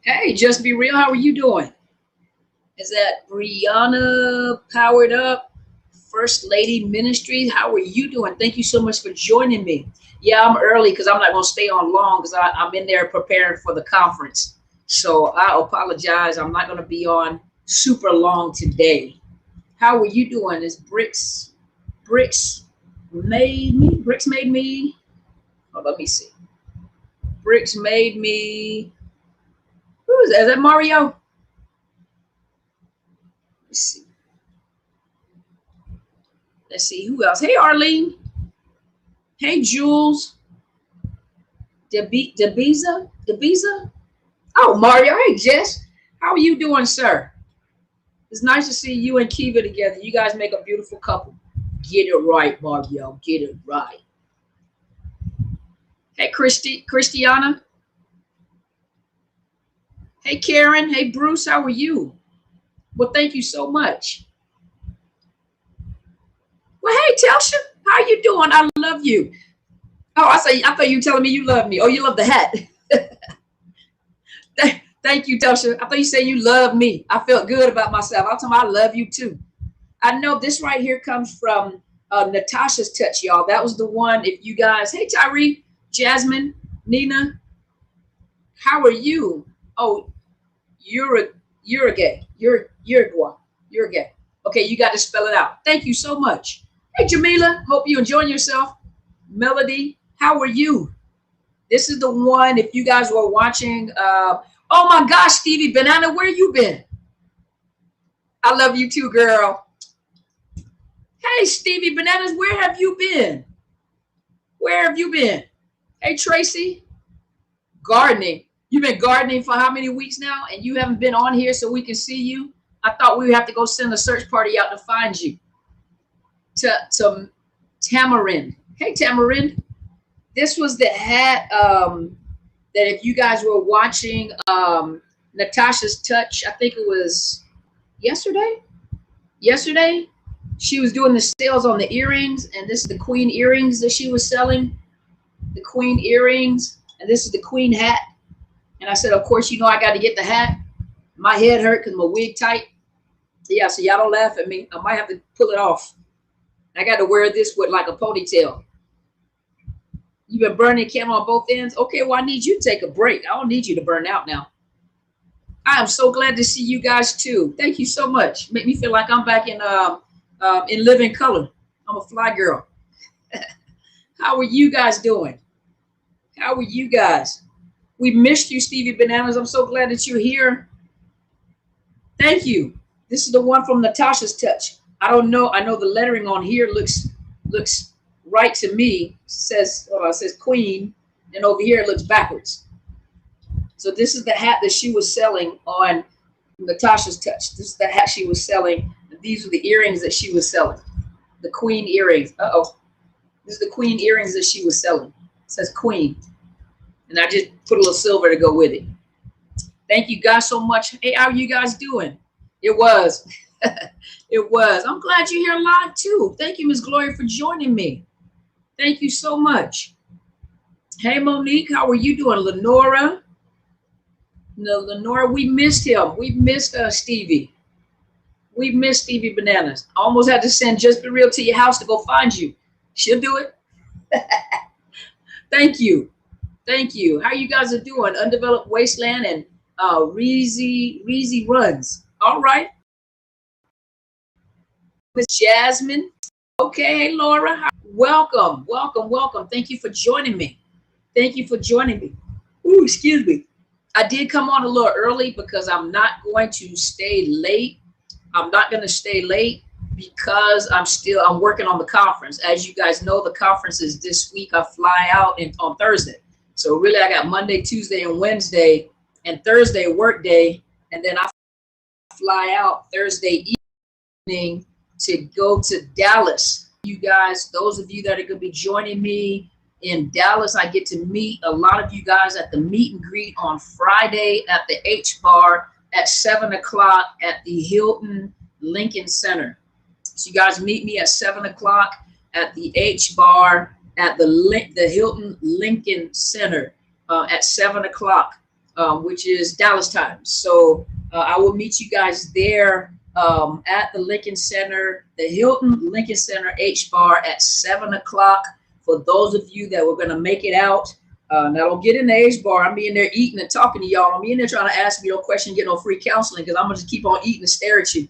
Hey, just be real. How are you doing? Is that Brianna Powered Up, First Lady Ministry? How are you doing? Thank you so much for joining me. Yeah, I'm early because I'm not going to stay on long because I'm in there preparing for the conference. So I apologize. I'm not going to be on super long today. How are you doing? Is Bricks made me. Oh, let me see. Bricks made me. Who is that? Is that Mario? Let's see. Let's see who else. Hey, Arlene. Hey, Jules. Debiza. Oh, Mario. Hey, Jess. How are you doing, sir? It's nice to see you and Kiva together. You guys make a beautiful couple. Get it right, Mario. Get it right. Hey, Christiana. Hey, Karen. Hey, Bruce. How are you? Well, thank you so much. Well, hey, Telsha. How you doing? I love you. Oh, I thought you were telling me you love me. Oh, you love the hat. Thank you, Telsha. I thought you said you love me. I felt good about myself. I'll tell you, I love you too. I know this right here comes from Natasha's Touch, y'all. That was the one. If you guys, hey, Tyree, Jasmine, Nina, how are you? Oh, you're a gay. You're a gay. Okay, you got to spell it out. Thank you so much. Hey, Jamila, hope you enjoying yourself. Melody, how are you? This is the one. If you guys were watching, oh my gosh, Stevie Banana, where you been? I love you too, girl. Hey, Stevie Bananas, where have you been? Where have you been? Hey, Tracy, gardening. You've been gardening for how many weeks now? And you haven't been on here so we can see you? I thought we would have to go send a search party out to find you. To Tamarind. Hey, Tamarind. This was the hat that if you guys were watching Natasha's Touch, I think it was yesterday. She was doing the sales on the earrings, and this is the queen earrings that she was selling. The queen earrings, and this is the queen hat. And I said, of course, you know I got to get the hat. My head hurt because my wig tight. Yeah, so y'all don't laugh at me. I might have to pull it off. I got to wear this with like a ponytail. You've been burning candle on both ends? Okay, well, I need you to take a break. I don't need you to burn out now. I am so glad to see you guys too. Thank you so much. Make me feel like I'm back in living color. I'm a fly girl. How are you guys doing? How are you guys? We missed you, Stevie Bananas. I'm so glad that you're here. Thank you. This is the one from Natasha's Touch. I don't know. I know the lettering on here looks right to me. It says queen, and over here it looks backwards. So this is the hat that she was selling on Natasha's Touch. This is the hat she was selling. These are the earrings that she was selling. The queen earrings. This is the queen earrings that she was selling. It says queen. And I just put a little silver to go with it. Thank you guys so much. Hey, how are you guys doing? It was. It was. I'm glad you're here live too. Thank you, Miss Gloria, for joining me. Thank you so much. Hey, Monique, how are you doing? Lenora. No, Lenora, we missed him. We missed Stevie. We missed Stevie Bananas. I almost had to send Just Be Real to your house to go find you. She'll do it. Thank you. Thank you. How you guys are doing? Undeveloped Wasteland and Reezy Runs. All right. Miss Jasmine. Okay, hey, Laura. Welcome. Thank you for joining me. Ooh, excuse me. I did come on a little early because I'm not going to stay late. Because I'm working on the conference. As you guys know, the conference is this week. I fly out on Thursday. So really I got Monday, Tuesday, and Wednesday, and Thursday work day. And then I fly out Thursday evening to go to Dallas. You guys, those of you that are going to be joining me in Dallas, I get to meet a lot of you guys at the meet and greet on Friday at the H Bar at 7 o'clock at the Hilton Lincoln Center. So you guys meet me at 7 o'clock at the H Bar at the Hilton Lincoln Center at 7 o'clock. which is Dallas time. So I will meet you guys there at the Lincoln Center, the Hilton Lincoln Center H Bar at 7 o'clock. For those of you that were going to make it out, now don't get in the H Bar. I'm in there eating and talking to y'all. I'm in there trying to ask me no question, get no free counseling, because I'm going to just keep on eating and stare at you.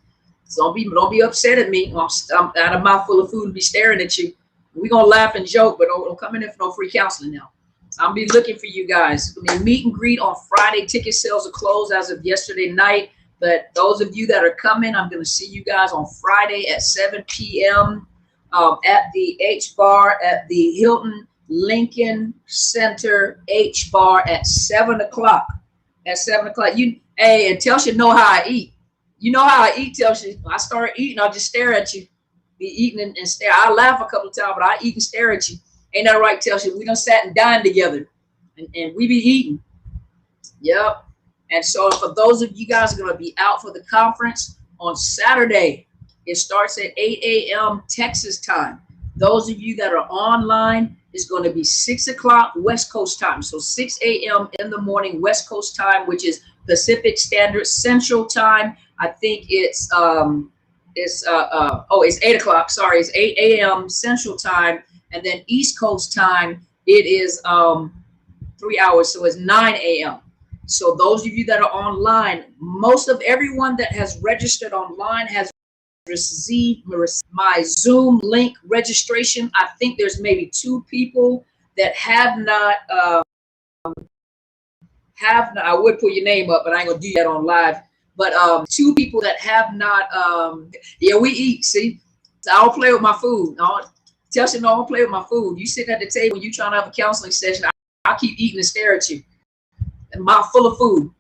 So don't be upset at me. I'm out of mouthful of food and be staring at you. We're going to laugh and joke, but don't come in there for no free counseling now. So I'll be looking for you guys. It's going to be a meet and greet on Friday. Ticket sales are closed as of yesterday night. But those of you that are coming, I'm going to see you guys on Friday at 7 p.m. At the H Bar at the Hilton Lincoln Center H Bar at 7 o'clock. At 7 o'clock. Hey, and Telsha know how I eat. You know how I eat, Telsha. I start eating, I'll just stare at you. Be eating and stare. I laugh a couple of times, but I eat and stare at you. Ain't that right, Telsha? We done sat and dined together, and we be eating. Yep. And so for those of you guys are going to be out for the conference on Saturday, it starts at 8 a.m. Texas time. Those of you that are online, it's going to be 6 o'clock West Coast time. So 6 a.m. in the morning West Coast time, which is Pacific Standard Central time. I think it's 8 o'clock. Sorry, it's 8 a.m. Central time, and then East Coast time it is 3 hours, so it's 9 a.m. So those of you that are online, most of everyone that has registered online has received my Zoom link registration. I think there's maybe 2 people that have not. I would put your name up, but I ain't gonna do that on live. But 2 people that have not. Yeah, we eat. See, so I don't play with my food. Telsha, no, I don't play with my food. You sit at the table, you trying to have a counseling session. I'll keep eating and stare at you. A mouth full of food.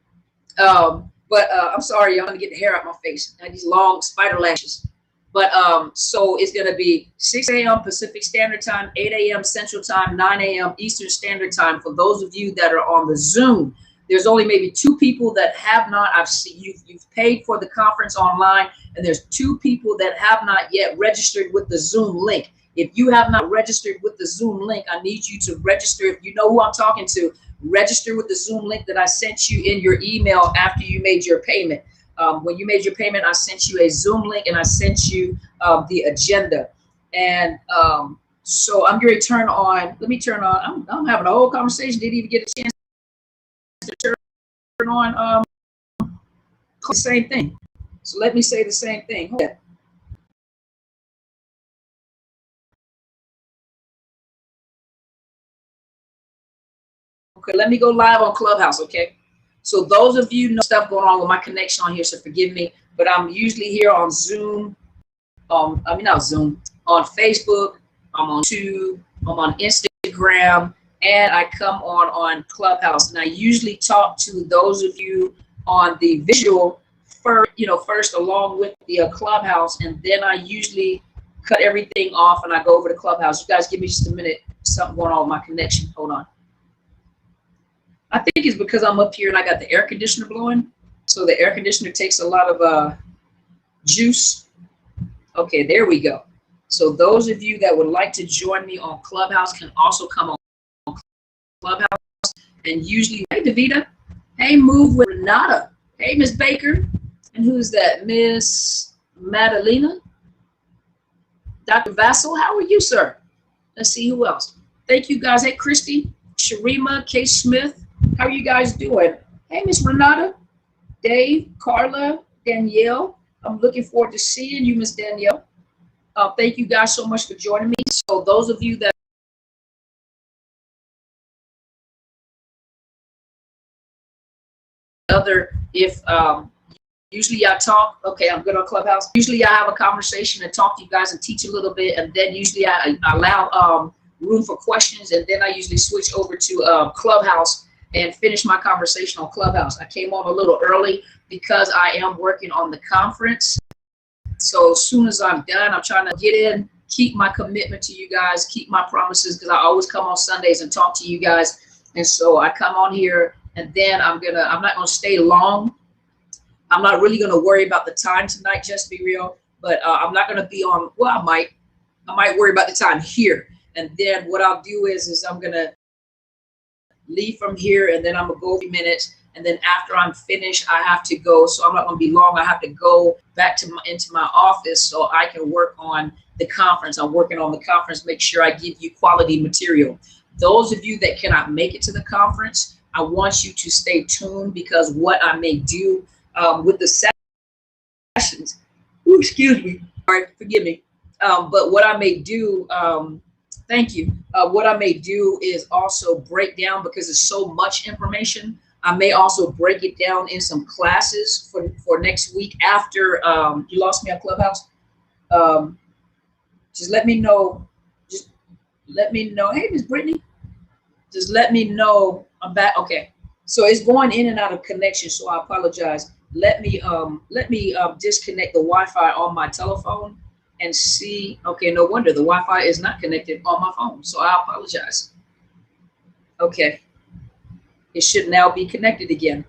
But I'm sorry, I'm gonna get the hair out my face. I have these long spider lashes. But so it's gonna be 6 a.m. Pacific Standard Time, 8 a.m. Central Time, 9 a.m. Eastern Standard Time. For those of you that are on the Zoom, there's only maybe 2 people that have not. I've seen you've paid for the conference online, and there's 2 people that have not yet registered with the Zoom link. If you have not registered with the Zoom link, I need you to register. If you know who I'm talking to, register with the Zoom link that I sent you in your email after you made your payment. When you made your payment, I sent you a Zoom link and I sent you the agenda. And so I'm going to turn on. Let me turn on. I'm having a whole conversation. Didn't even get a chance to turn on the same thing. So let me say the same thing. Hold on. Okay, let me go live on Clubhouse, okay? So those of you know stuff going on with my connection on here, so forgive me, but I'm usually here on Zoom, not Zoom, on Facebook, I'm on YouTube, I'm on Instagram, and I come on Clubhouse. And I usually talk to those of you on the visual first along with the Clubhouse, and then I usually cut everything off and I go over to Clubhouse. You guys give me just a minute, something going on with my connection. Hold on. I think it's because I'm up here and I got the air conditioner blowing. So the air conditioner takes a lot of juice. Okay, there we go. So those of you that would like to join me on Clubhouse can also come on Clubhouse. And usually, hey, Davita. Hey, Move with Renata. Hey, Miss Baker. And who's that? Miss Madalena. Dr. Vassal, how are you, sir? Let's see who else. Thank you, guys. Hey, Christy, Sharima, K. Smith. How are you guys doing? Hey, Miss Renata, Dave, Carla, Danielle. I'm looking forward to seeing you, Miss Danielle. Thank you guys so much for joining me. So those of you that usually I talk, okay, I'm good on Clubhouse. Usually I have a conversation and talk to you guys and teach a little bit, and then usually I allow room for questions, and then I usually switch over to Clubhouse and finish my conversation on Clubhouse. I came on a little early because I am working on the conference. So as soon as I'm done, I'm trying to get in, keep my commitment to you guys, keep my promises, because I always come on Sundays and talk to you guys. And so I come on here, and then I'm not gonna stay long. I'm not really gonna worry about the time tonight, just to be real. But I'm not gonna be on. Well, I might worry about the time here. And then what I'll do is I'm gonna leave from here, and then I'm gonna go a few minutes, And then after I'm finished, I have to go. So I'm not going to be long. I have to go back to into my office so I can work on the conference. I'm working on the conference, make sure I give you quality material. Those of you that cannot make it to the conference, I want you to stay tuned, because what I may do with the sessions, ooh, excuse me, all right, forgive me. But what I may do, thank you. What I may do is also break down, because there's so much information. I may also break it down in some classes for next week after you lost me on Clubhouse. Just let me know. Just let me know. Hey, Miss Brittany. Just let me know I'm back. Okay. So it's going in and out of connection, so I apologize. Let me disconnect the Wi-Fi on my telephone and see. Okay, no wonder the Wi-Fi is not connected on my phone, so I apologize. Okay. It should now be connected again.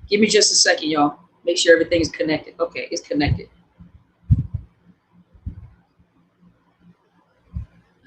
Give me just a second, y'all. Make sure everything's connected. Okay, it's connected.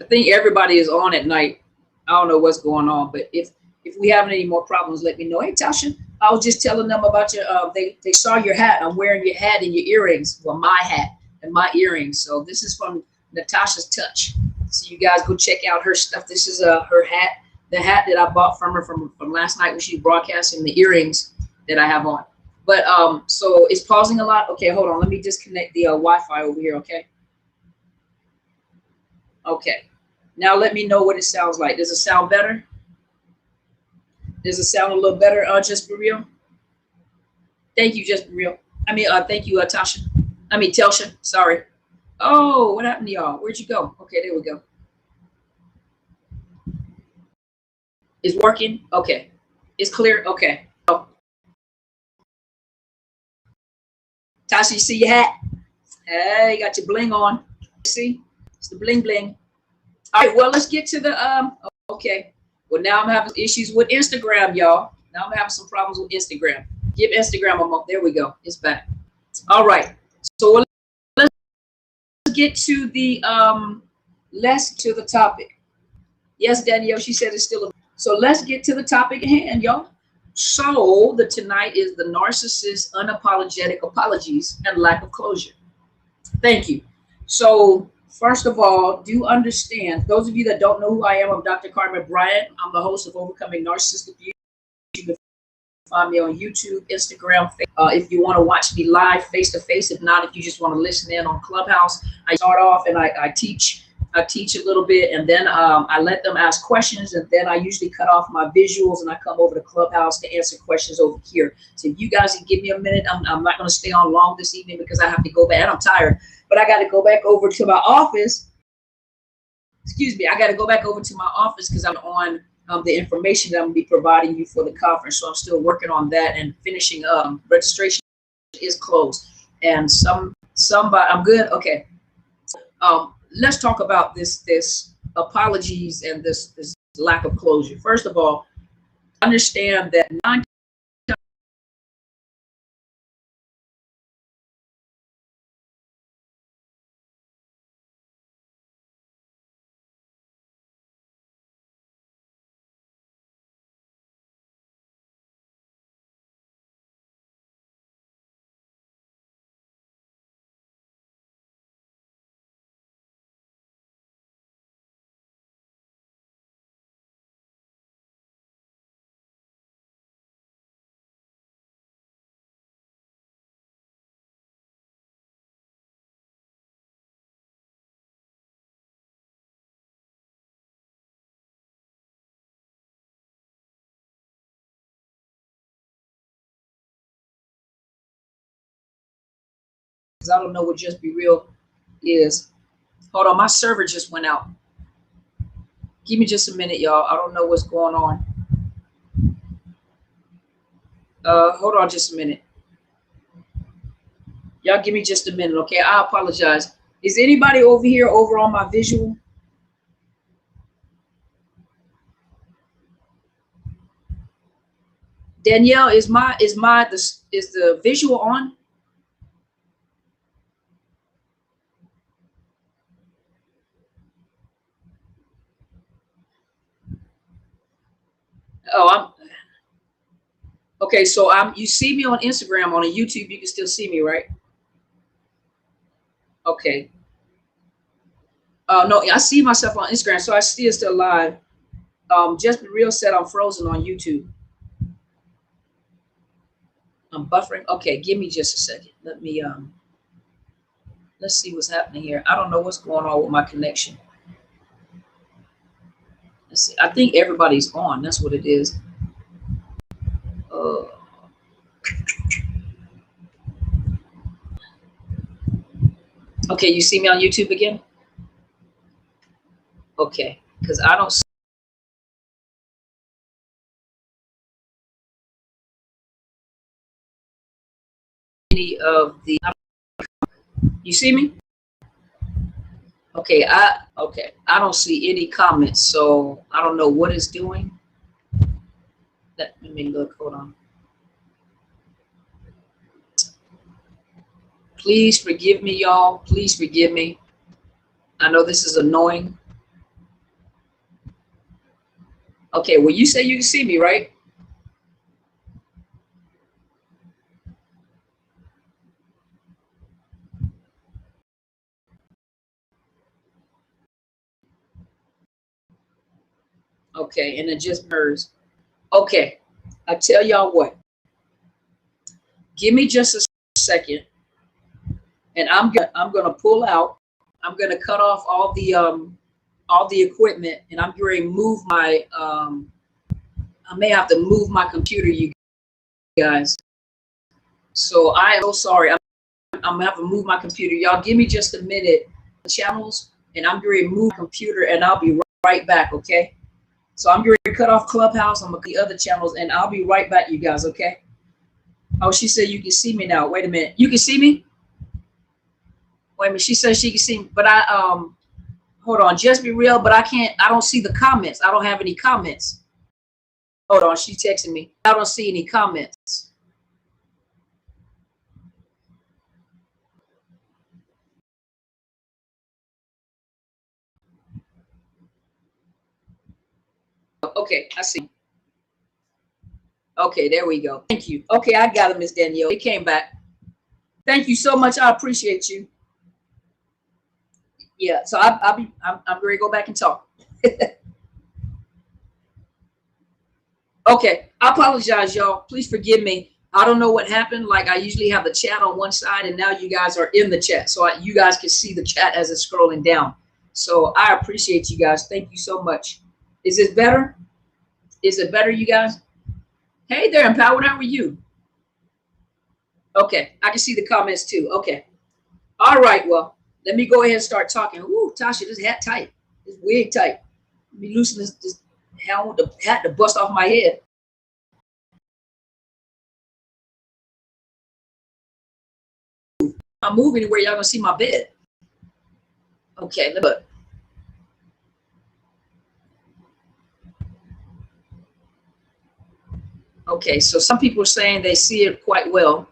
I think everybody is on at night. I don't know what's going on, but if we have any more problems, let me know. Hey, Tasha, I was just telling them about your, they saw your hat. I'm wearing your hat and your earrings. Well, my hat and my earrings. So this is from Natasha's Touch. So you guys go check out her stuff. This is her hat, the hat that I bought from her from last night when she was broadcasting, the earrings that I have on. But so it's pausing a lot. Okay, hold on. Let me disconnect the Wi-Fi over here, okay? Okay. Now let me know what it sounds like. Does it sound better? Does it sound a little better, Just for real? Thank you, Just for real. I mean, thank you, Tasha. I mean, Telsha. Sorry. Oh, what happened to y'all? Where'd you go? Okay, there we go. It's working? Okay. It's clear? Okay. Oh. Tasha, you see your hat? Hey, you got your bling on. See? It's the bling bling. All right, well, let's get to the, okay. Well, now I'm having issues with Instagram, y'all. Now I'm having some problems with Instagram. Give Instagram a moment. There we go. It's back. All right. So let's get to the topic. Yes, Danielle, she said it's still. So let's get to the topic at hand, y'all. So tonight is the narcissist, unapologetic apologies and lack of closure. Thank you. So first of all, do understand, those of you that don't know who I am, I'm Dr. Carmen Bryant. I'm the host of Overcoming Narcissist Abuse. You can find me on YouTube, Instagram. If you want to watch me live face to face, if not, if you just want to listen in on Clubhouse, I start off and I teach a little bit, and then I let them ask questions, and then I usually cut off my visuals and I come over to Clubhouse to answer questions over here. So if you guys can give me a minute, I'm not going to stay on long this evening because I have to go back, and I'm tired, but I got to go back over to my office. Excuse me, I got to go back over to my office because I'm on the information that I'm going to be providing you for the conference. So I'm still working on that and finishing. Registration is closed, and somebody, I'm good. Okay. Let's talk about this apologies and this lack of closure. First of all, understand that 9 because I don't know what just be real is. Hold on, my server just went out. Give me just a minute, y'all. I don't know what's going on. Hold on just a minute. Y'all give me just a minute, okay? I apologize. Is anybody over here over on my visual? Danielle, is the visual on? Oh, Okay, so you see me on Instagram, on a YouTube, you can still see me, right? Okay. No, I see myself on Instagram, so I still live. Just Be Real said I'm frozen on YouTube. I'm buffering. Okay, give me just a second. Let me let's see what's happening here. I don't know what's going on with my connection. Let's see. I think everybody's on. That's what it is. Okay, you see me on YouTube again? Okay, because I don't see any of the. You see me? Okay, I don't see any comments, so I don't know what it's doing. Let me look. Hold on. Please forgive me, y'all. Please forgive me. I know this is annoying. Okay, well, you say you can see me, right? Okay, and it just merged. Okay, I tell y'all what. Give me just a second, and I'm gonna pull out. I'm gonna cut off all the equipment, and I'm going to move my I may have to move my computer, you guys. So I am so sorry. I'm gonna have to move my computer. Y'all give me just a minute. Channels, and I'm going to move my computer, and I'll be right back. Okay. So I'm going to cut off Clubhouse. I'm going to the other channels, and I'll be right back, you guys. Okay. Oh, she said you can see me now. Wait a minute. You can see me? Wait a minute. She says she can see me, but hold on. Just Be Real, but I don't see the comments. I don't have any comments. Hold on. She's texting me. I don't see any comments. Okay. I see. Okay. There we go. Thank you. Okay. I got it, Miss Danielle. It came back. Thank you so much. I appreciate you. Yeah. So I'm ready to go back and talk. Okay, I apologize, y'all. Please forgive me. I don't know what happened. Like, I usually have the chat on one side, and now you guys are in the chat, so you guys can see the chat as it's scrolling down. So I appreciate you guys. Thank you so much. Is it better? Is it better, you guys? Hey there, Empowered. How are you? Okay, I can see the comments too. Okay. All right. Well, let me go ahead and start talking. Ooh, Tasha, this hat tight. This wig tight. Let me loosen this hell with the hat to bust off my head. I'm moving anywhere, y'all gonna see my bed. Okay, look. Okay, so some people are saying they see it quite well.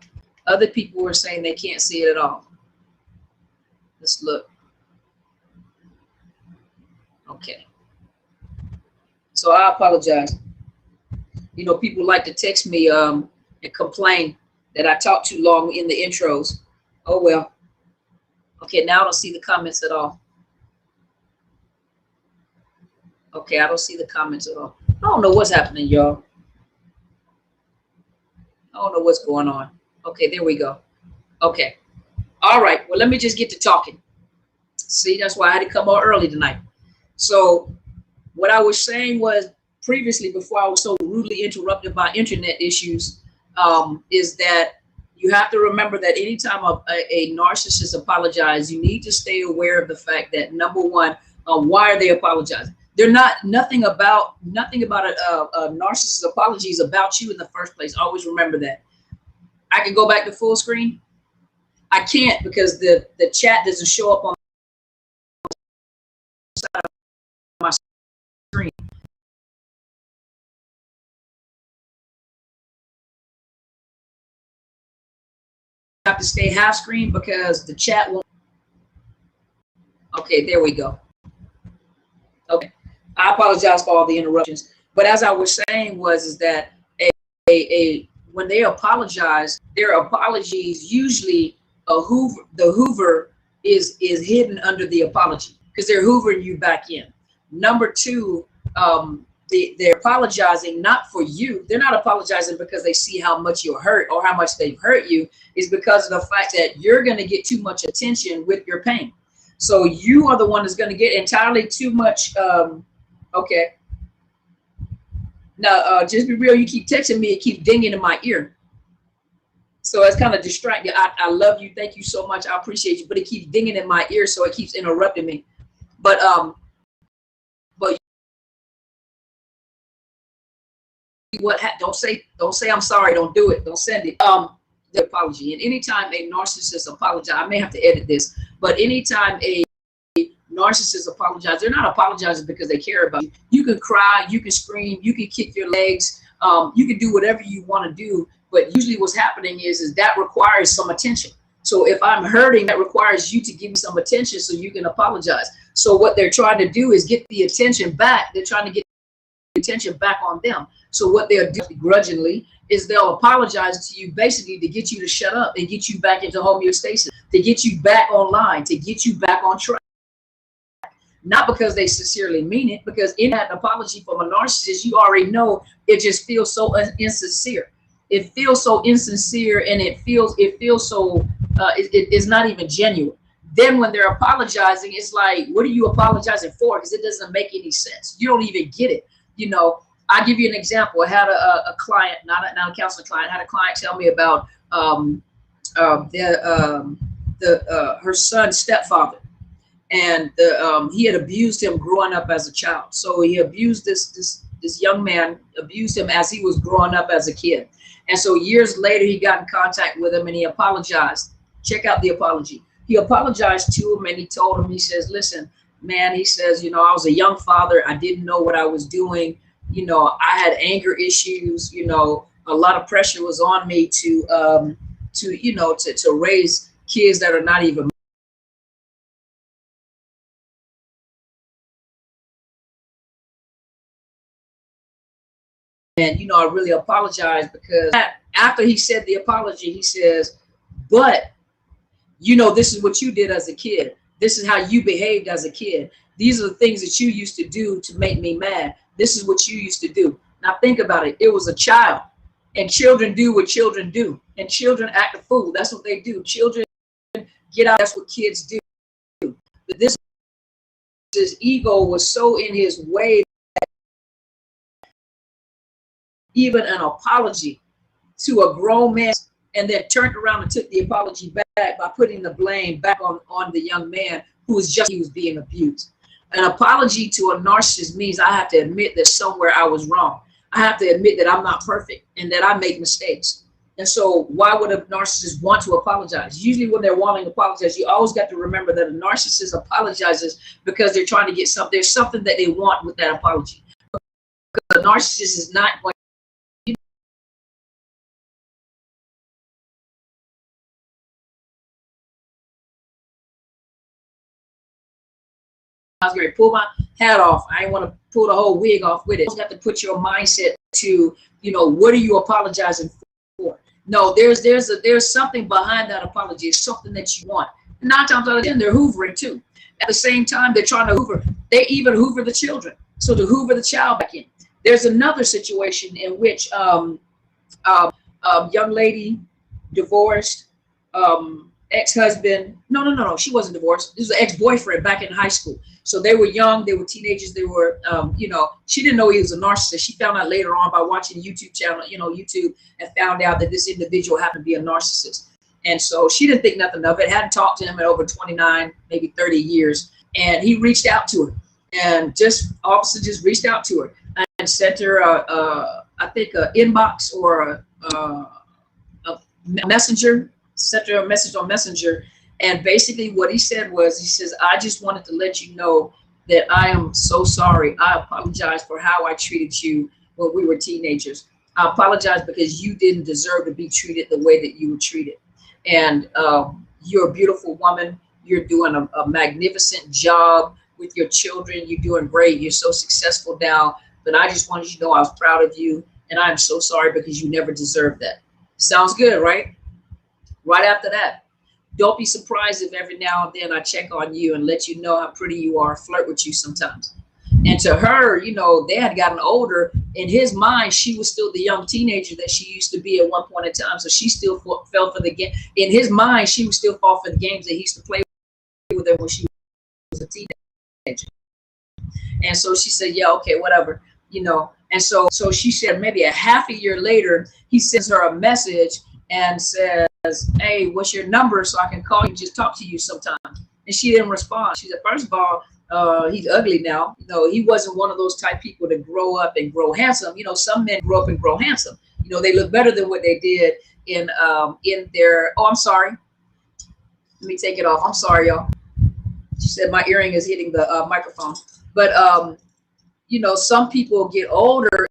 Other people are saying they can't see it at all. Let's look. Okay. So I apologize. You know, people like to text me and complain that I talk too long in the intros. Oh well. Okay, now I don't see the comments at all. Okay, I don't see the comments at all. I don't know what's happening, y'all. I don't know what's going on. Okay, there we go. Okay. All right. Well, let me just get to talking. See, that's why I had to come on early tonight. So what I was saying was previously, before I was so rudely interrupted by internet issues, is that you have to remember that anytime a narcissist apologizes, you need to stay aware of the fact that, number one, why are they apologizing? They're nothing about a narcissist apology is about you in the first place. Always remember that. I can go back to full screen. I can't because the chat doesn't show up on my screen. I have to stay half screen because the chat won't. Okay, there we go. Okay, I apologize for all the interruptions. But as I was saying is that when they apologize, their apologies usually the hoover is hidden under the apology because they're hoovering you back in. Number two, they're apologizing not for you. They're not apologizing because they see how much you're hurt or how much they've hurt you. It's because of the fact that you're going to get too much attention with your pain. So you are the one that's going to get entirely too much. Okay. Now, just be real. You keep texting me. It keeps dinging in my ear. So it's kind of distracting. I love you. Thank you so much. I appreciate you. But it keeps dinging in my ear. So it keeps interrupting me. But don't say I'm sorry. Don't do it. Don't send it. The apology. And anytime a narcissist apologizes, I may have to edit this, but anytime a narcissist apologizes, they're not apologizing because they care about you. You can cry, you can scream, you can kick your legs, you can do whatever you want to do. But usually what's happening is that requires some attention. So if I'm hurting, that requires you to give me some attention so you can apologize. So what they're trying to do is get the attention back. They're trying to get the attention back on them. So what they'll do grudgingly is they'll apologize to you basically to get you to shut up and get you back into homeostasis, to get you back online, to get you back on track. Not because they sincerely mean it, because in that apology from a narcissist, you already know it just feels so insincere. It feels so insincere, and it feels so it's not even genuine. Then when they're apologizing, it's like, what are you apologizing for? Because it doesn't make any sense. You don't even get it. You know, I'll give you an example. I had a client, not a counseling client, I had a client tell me about her son's stepfather. And he had abused him growing up as a child. So he abused this young man, abused him as he was growing up as a kid. And so years later, he got in contact with him and he apologized. Check out the apology. He apologized to him and he told him, he says, listen, man, he says, you know, I was a young father. I didn't know what I was doing. You know, I had anger issues. You know, a lot of pressure was on me to raise kids that are not even. And, you know, I really apologize because after he said the apology, he says, but, you know, this is what you did as a kid. This is how you behaved as a kid. These are the things that you used to do to make me mad. This is what you used to do. Now think about it. It was a child, and children do what children do, and children act a fool. That's what they do. Children get out. That's what kids do. But his ego was so in his way that even an apology to a grown man, and then turned around and took the apology back by putting the blame back on the young man who was he was being abused. An apology to a narcissist means I have to admit that somewhere I was wrong. I have to admit that I'm not perfect and that I make mistakes. And so why would a narcissist want to apologize? Usually when they're wanting to apologize, you always got to remember that a narcissist apologizes because they're trying to get something. There's something that they want with that apology. Because a narcissist is not going I was going to pull my hat off. I didn't want to pull the whole wig off with it. You have to put your mindset to, you know, what are you apologizing for? No, there's something behind that apology. It's something that you want. 9 times out of 10, they're hoovering too. At the same time, they're trying to hoover. They even hoover the children. So to hoover the child back in. There's another situation in which young lady divorced, ex-husband. No. She wasn't divorced. This was an ex-boyfriend back in high school. So they were young. They were teenagers. They were, she didn't know he was a narcissist. She found out later on by watching YouTube channel, YouTube, and found out that this individual happened to be a narcissist. And so she didn't think nothing of it. Hadn't talked to him in over 29, maybe 30 years. And he reached out to her, and just reached out to her and sent her, I think, an inbox or a messenger. Sent her a message on Messenger, and basically what he said was, he says, I just wanted to let you know that I am so sorry. I apologize for how I treated you when we were teenagers. I apologize because you didn't deserve to be treated the way that you were treated. And you're a beautiful woman. You're doing a magnificent job with your children. You're doing great. You're so successful now. But I just wanted you to know I was proud of you. and I'm so sorry because you never deserved that. Sounds good, right? Right after that, don't be surprised if every now and then I check on you and let you know how pretty you are, flirt with you sometimes. And to her, you know, they had gotten older. In his mind, she was still the young teenager that she used to be at one point in time. So she still fell for the game. In his mind, she would still fall for the games that he used to play with her when she was a teenager. And so she said, yeah, okay, whatever, you know. And so she said maybe a half a year later, he sends her a message and says, hey, what's your number so I can call you and just talk to you sometime? And she didn't respond. She said, first of all, he's ugly now. You know, he wasn't one of those type people to grow up and grow handsome. You know, some men grow up and grow handsome. You know, they look better than what they did in their, oh, I'm sorry. Let me take it off. I'm sorry, y'all. She said my earring is hitting the microphone. But, you know, some people get older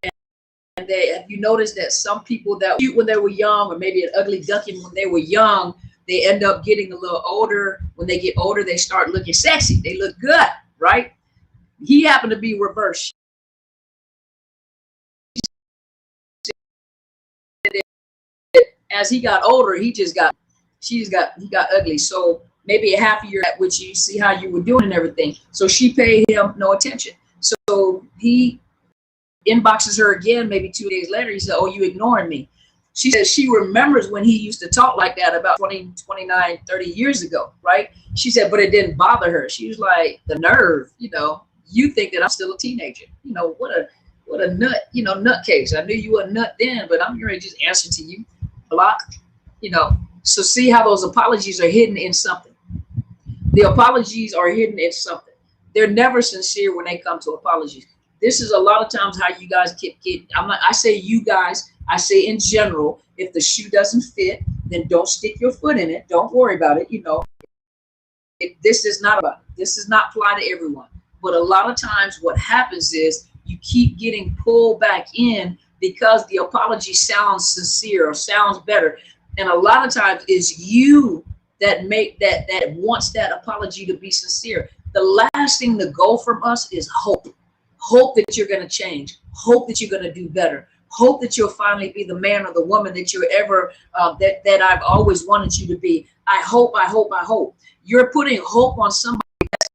and they, have you noticed that some people that were cute when they were young, or maybe an ugly duckling when they were young, they end up getting a little older. When they get older, they start looking sexy. They look good, right? He happened to be reversed. As he got older, he got ugly. So maybe a half a year at which you see how you were doing and everything. So she paid him no attention. So he inboxes her again, maybe 2 days later. He said, oh, you ignoring me. She says she remembers when he used to talk like that about 20, 29, 30 years ago, right? She said, but it didn't bother her. She was like, the nerve, you know, you think that I'm still a teenager. You know, what a nut, you know, nutcase. I knew you were a nut then, but I'm going to just answer to you. Block, you know. So see how those apologies are hidden in something. The apologies are hidden in something. They're never sincere when they come to apologies. This is a lot of times how you guys get I say you guys, I say in general, if the shoe doesn't fit, then don't stick your foot in it. Don't worry about it. You know, this is not apply to everyone. But a lot of times what happens is you keep getting pulled back in because the apology sounds sincere or sounds better. And a lot of times it's you that wants that apology to be sincere. The last thing to go from us is hope. Hope that you're going to change. Hope that you're going to do better. Hope that you'll finally be the man or the woman that you're ever, that I've always wanted you to be. I hope. You're putting hope on somebody that's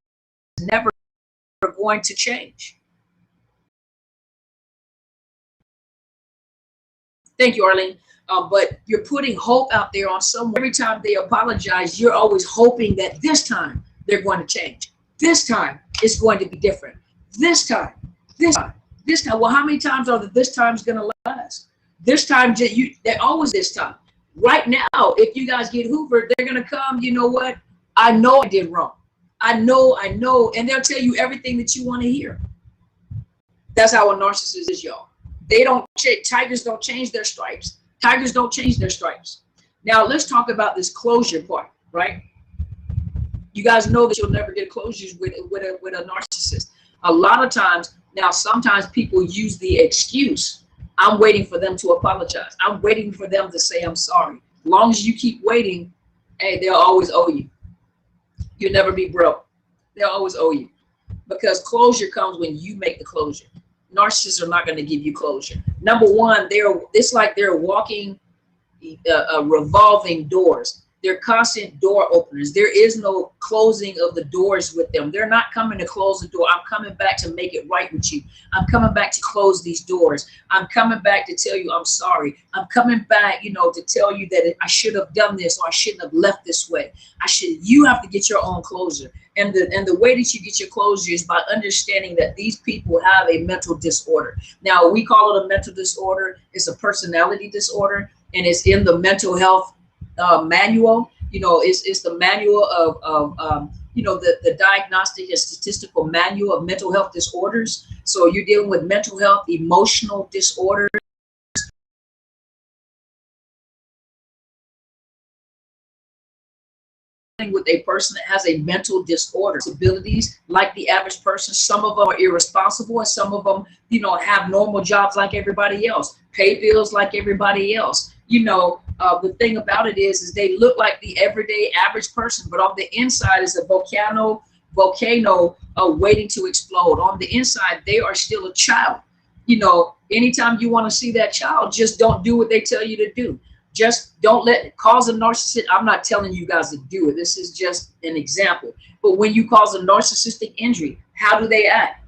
never going to change. Thank you, Arlene. But you're putting hope out there on someone. Every time they apologize, you're always hoping that this time they're going to change. This time it's going to be different. This time. Well, how many times are this time's going to last? This time, they're always this time. Right now, if you guys get hoovered, they're going to come, you know what? I know I did wrong. I know. And they'll tell you everything that you want to hear. That's how a narcissist is, y'all. They don't, tigers don't change their stripes. Tigers don't change their stripes. Now, let's talk about this closure part, right? You guys know that you'll never get closures with a narcissist. A lot of times, now sometimes people use the excuse, I'm waiting for them to apologize. I'm waiting for them to say I'm sorry. As long as you keep waiting, hey, they'll always owe you. You'll never be broke. They'll always owe you. Because closure comes when you make the closure. Narcissists are not going to give you closure. Number one, it's like they're walking revolving doors. They're constant door openers. There is no closing of the doors with them. They're not coming to close the door. I'm coming back to make it right with you. I'm coming back to close these doors. I'm coming back to tell you I'm sorry. I'm coming back, you know, to tell you that I should have done this or I shouldn't have left this way. You have to get your own closure. And the way that you get your closure is by understanding that these people have a mental disorder. Now, we call it a mental disorder. It's a personality disorder, and it's in the mental health manual. You know, it's the manual of you know, the diagnostic and statistical manual of mental health disorders. So you're dealing with mental health, emotional disorders, with a person that has a mental disorder, abilities like the average person. Some of them are irresponsible, and some of them, you know, have normal jobs like everybody else, pay bills like everybody else. You know, the thing about it is they look like the everyday average person, but on the inside is a volcano waiting to explode. On the inside, they are still a child. You know, anytime you want to see that child, just don't do what they tell you to do. Just don't let cause a narcissist. I'm not telling you guys to do it. This is just an example. But when you cause a narcissistic injury, how do they act?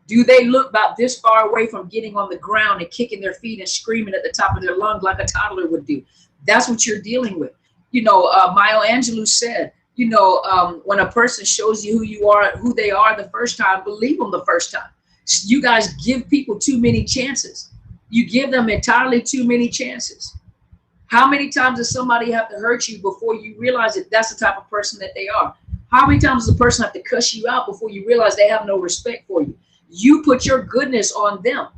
Do they look about this far away from getting on the ground and kicking their feet and screaming at the top of their lungs like a toddler would do? That's what you're dealing with. You know, Maya Angelou said, you know, when a person shows you who you are, who they are the first time, believe them the first time. You guys give people too many chances. You give them entirely too many chances. How many times does somebody have to hurt you before you realize that that's the type of person that they are? How many times does a person have to cuss you out before you realize they have no respect for you? You put your goodness on them.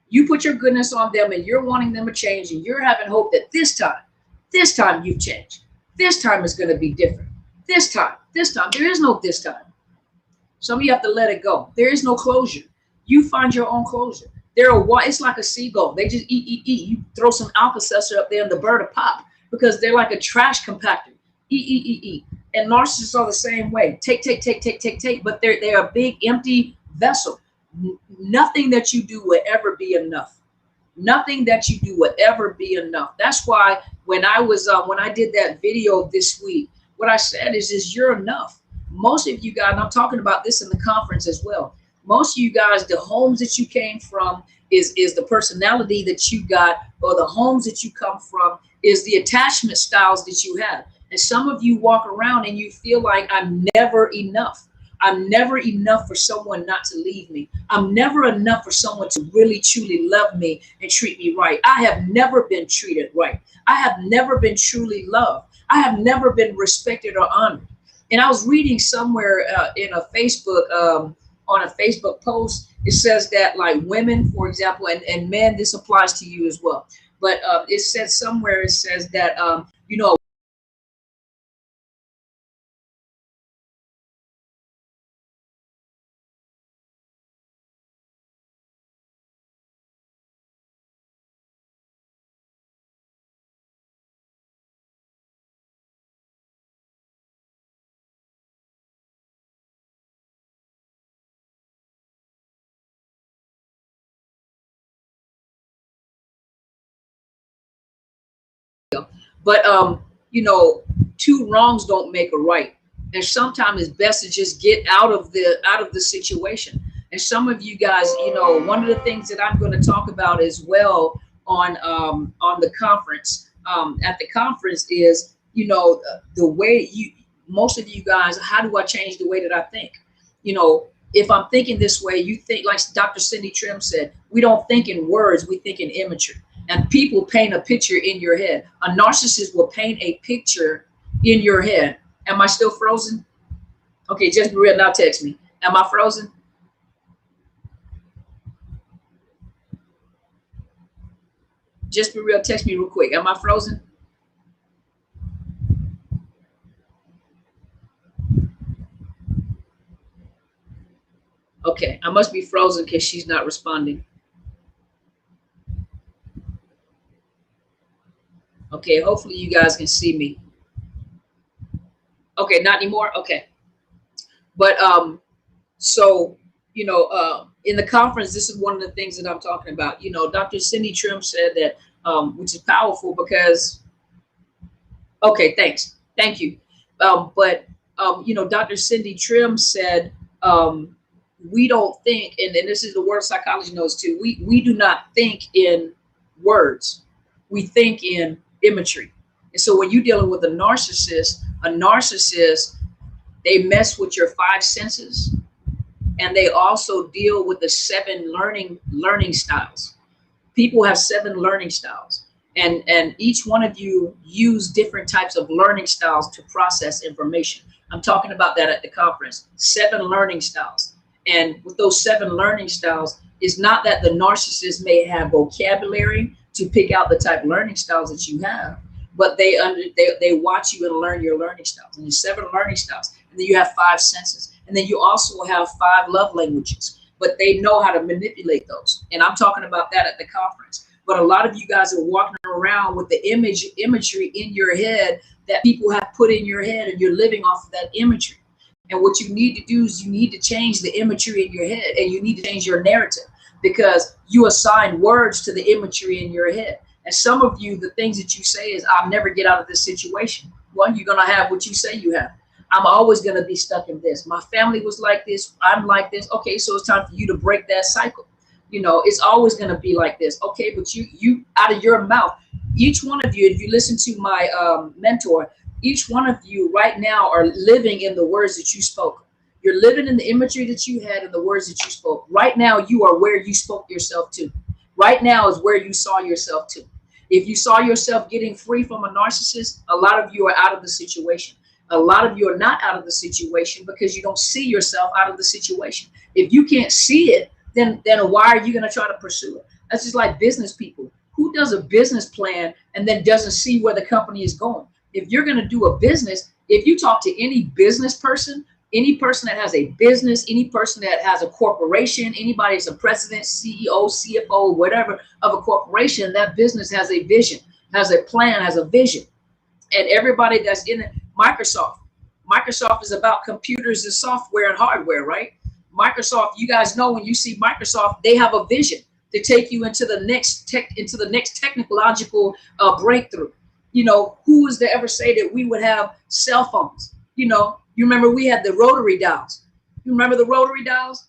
You put your goodness on them, and you're wanting them to change, and you're having hope that this time you've changed. This time is going to be different. This time, there is no this time. Some of you have to let it go. There is no closure. You find your own closure. It's like a seagull. They just eat. You throw some Alka-Seltzer up there and the bird will pop because they're like a trash compactor. Eat. And narcissists are the same way. Take. But they're a big empty vessel. Nothing that you do will ever be enough. Nothing that you do will ever be enough. That's why when I did that video this week, what I said is you're enough. Most of you guys, and I'm talking about this in the conference as well. Most of you guys, the homes that you came from is the personality that you got, or the homes that you come from is the attachment styles that you have. And some of you walk around and you feel like I'm never enough. I'm never enough for someone not to leave me. I'm never enough for someone to really, truly love me and treat me right. I have never been treated right. I have never been truly loved. I have never been respected or honored. And I was reading somewhere in a Facebook, on a Facebook post, it says that like women, for example, and men, this applies to you as well. But it says somewhere, it says that, you know, but you know, two wrongs don't make a right, and sometimes it's best to just get out of the situation. And some of you guys, you know, one of the things that I'm going to talk about as well on the conference, at the conference is, you know, the way most of you guys, how do I change the way that I think? You know, if I'm thinking this way, you think, like Dr. Cindy Trim said, we don't think in words, we think in imagery. And people paint a picture in your head. A narcissist will paint a picture in your head. Am I still frozen? Okay, just be real, now text me. Am I frozen? Just be real, text me real quick. Am I frozen? Okay, I must be frozen because she's not responding. Okay, hopefully you guys can see me. Okay, not anymore? Okay. But so, you know, in the conference, this is one of the things that I'm talking about. You know, Dr. Cindy Trim said that, which is powerful because, okay, thanks. Thank you. But, you know, Dr. Cindy Trim said, we don't think, and this is the word psychology knows too, we do not think in words. We think in imagery. And so when you're dealing with a narcissist, they mess with your five senses, and they also deal with the 7 learning styles. People have 7 learning styles, and each one of you use different types of learning styles to process information. I'm talking about that at the conference. 7 learning styles. And with those 7 learning styles, it's not that the narcissist may have vocabulary to pick out the type of learning styles that you have, but they watch you and learn your learning styles. And there's 7 learning styles. And then you have 5 senses. And then you also have 5 love languages, but they know how to manipulate those. And I'm talking about that at the conference. But a lot of you guys are walking around with the imagery in your head that people have put in your head, and you're living off of that imagery. And what you need to do is you need to change the imagery in your head, and you need to change your narrative. because you assign words to the imagery in your head. And some of you, the things that you say is, I'll never get out of this situation. Well, you're going to have what you say you have. I'm always going to be stuck in this. My family was like this. I'm like this. Okay, so it's time for you to break that cycle. You know, it's always going to be like this. Okay, but you out of your mouth, each one of you, if you listen to my mentor, each one of you right now are living in the words that you spoke. You're living in the imagery that you had and the words that you spoke. Right now, you are where you spoke yourself to. Right now is where you saw yourself to. If you saw yourself getting free from a narcissist, a lot of you are out of the situation. A lot of you are not out of the situation because you don't see yourself out of the situation. If you can't see it, then why are you going to try to pursue it? That's just like business people. Who does a business plan and then doesn't see where the company is going? If you're going to do a business, if you talk to any business person, any person that has a business, any person that has a corporation, anybody that's a president, CEO, CFO, whatever of a corporation, that business has a vision, has a plan, has a vision. And everybody that's in it, Microsoft is about computers and software and hardware, right? Microsoft, you guys know, when you see Microsoft, they have a vision to take you into the next technological breakthrough. You know, who was to ever say that we would have cell phones? You know, you remember we had the rotary dials. You remember the rotary dials?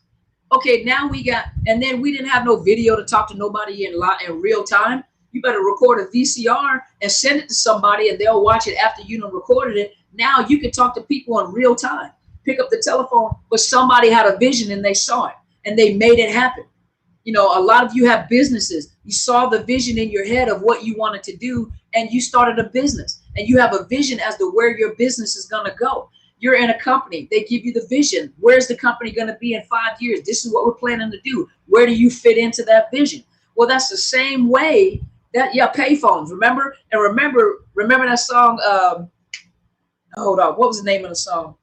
Okay, now we got, and then we didn't have no video to talk to nobody in real time. You better record a VCR and send it to somebody and they'll watch it after you done recorded it. Now you can talk to people in real time. Pick up the telephone, but somebody had a vision and they saw it and they made it happen. You know, a lot of you have businesses. You saw the vision in your head of what you wanted to do and you started a business and you have a vision as to where your business is going to go. You're in a company. They give you the vision. Where's the company going to be in 5 years? This is what we're planning to do. Where do you fit into that vision? Well, that's the same way that, yeah, payphones. Remember? And remember that song. Hold on. What was the name of the song?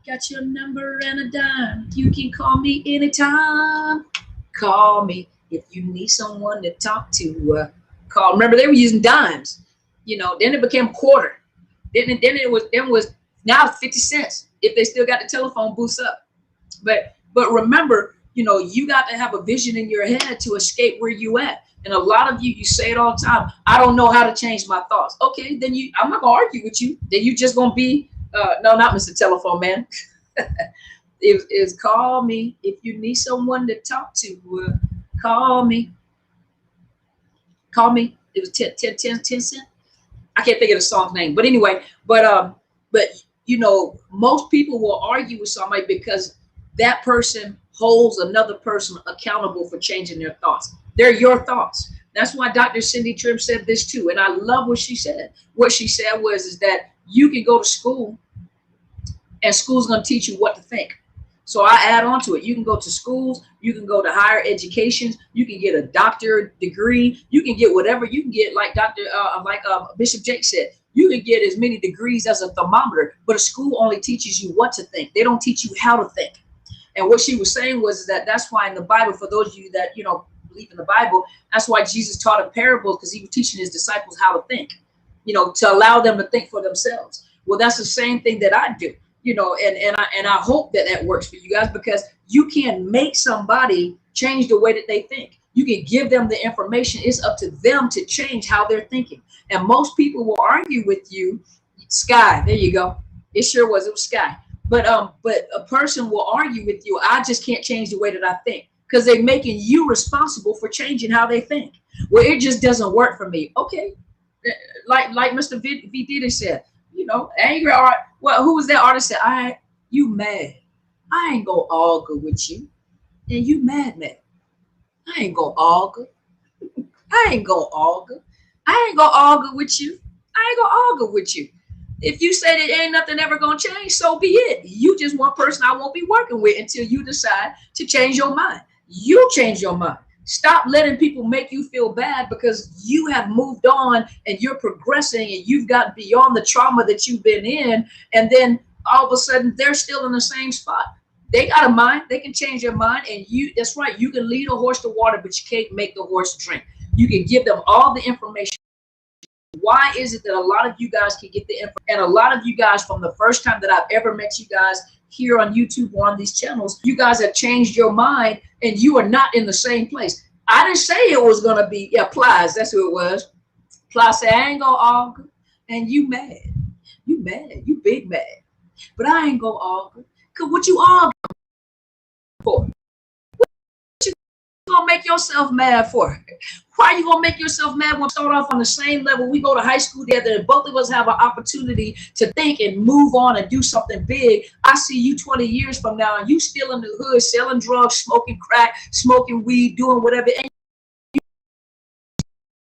Got your number and a dime. You can call me anytime. Call me if you need someone to talk to. Call. Remember, they were using dimes. You know, then it became quarter. Then it was now it's 50 cents if they still got the telephone booths up. But remember, you know, you got to have a vision in your head to escape where you at. And a lot of you say it all the time. I don't know how to change my thoughts. Okay, then I'm not gonna argue with you. Then you just gonna be no, not Mr. Telephone Man. Is call me if you need someone to talk to. Call me. Call me. It was 10 cents. I can't think of the song's name, but anyway, but you know, most people will argue with somebody because that person holds another person accountable for changing their thoughts. They're your thoughts. That's why Dr. Cindy Trim said this too. And I love what she said. What she said is that you can go to school and school's going to teach you what to think. So I add on to it. You can go to schools. You can go to higher educations. You can get a doctorate degree. You can get whatever you can get, like Bishop Jake said. You can get as many degrees as a thermometer, but a school only teaches you what to think. They don't teach you how to think. And what she was saying was that that's why in the Bible, for those of you that, you know, believe in the Bible, that's why Jesus taught in parables, because he was teaching his disciples how to think, you know, to allow them to think for themselves. Well, that's the same thing that I do, you know, and I hope that works for you guys, because you can't make somebody change the way that they think. You can give them the information. It's up to them to change how they're thinking. And most people will argue with you. Sky, there you go. It sure was. It was Sky. But a person will argue with you. I just can't change the way that I think, because they're making you responsible for changing how they think. Well, it just doesn't work for me. Okay, like Mr. V Diddy said, you know, angry art. Well, who was that artist said, you mad? I ain't gonna argue with you, and you mad. I ain't gonna argue. I ain't gonna argue. I ain't gonna argue with you. I ain't gonna argue with you. If you say that ain't nothing ever gonna change, so be it. You just one person I won't be working with until you decide to change your mind. You change your mind. Stop letting people make you feel bad because you have moved on and you're progressing and you've gotten beyond the trauma that you've been in. And then all of a sudden they're still in the same spot. They got a mind. They can change their mind. And that's right. You can lead a horse to water, but you can't make the horse drink. You can give them all the information. Why is it that a lot of you guys can get the info? And a lot of you guys, from the first time that I've ever met you guys, here on YouTube or on these channels, you guys have changed your mind and you are not in the same place. I didn't say it was going to be, yeah, Plies, that's who it was. Plies said, I ain't going to argue. And you mad. You mad. You big mad. But I ain't going to argue. Because what you argue for? What you going to make yourself mad for? Why are you going to make yourself mad when we start off on the same level? We go to high school together and both of us have an opportunity to think and move on and do something big. I see you 20 years from now and you still in the hood, selling drugs, smoking crack, smoking weed, doing whatever. And you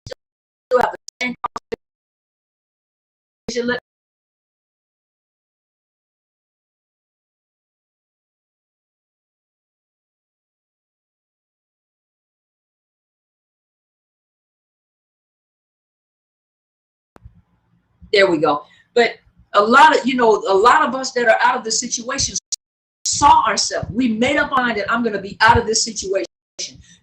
still have the same conversation. There we go. But a lot of us that are out of the situation saw ourselves. We made up our mind that I'm going to be out of this situation.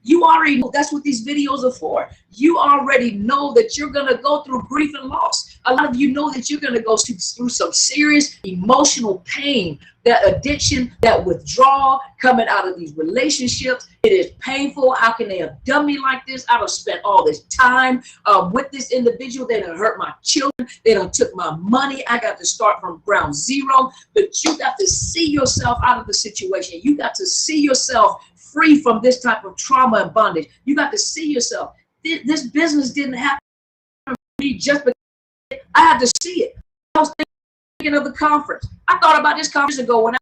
You already know that's what these videos are for. You already know that you're going to go through grief and loss. A lot of you know that you're going to go through some serious emotional pain, that addiction, that withdrawal, coming out of these relationships. It is painful. How can they have done me like this? I done spent all this time with this individual. They done hurt my children. They done took my money. I got to start from ground zero. But you got to see yourself out of the situation. You got to see yourself free from this type of trauma and bondage. You got to see yourself. This business didn't happen to me just because I had to see it. I was thinking of the conference. I thought about this conference ago when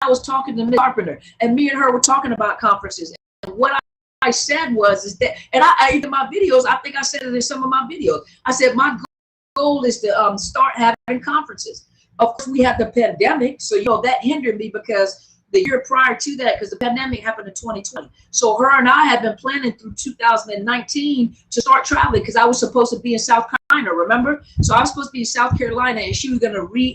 I was talking to Ms. Carpenter, and me and her were talking about conferences. And what I said is that, and I in my videos, I think I said it in some of my videos. I said my goal is to start having conferences. Of course, we had the pandemic, so that hindered me because the year prior to that, because the pandemic happened in 2020. So her and I had been planning through 2019 to start traveling because I was supposed to be in South Carolina, remember? So I was supposed to be in South Carolina and she was going to we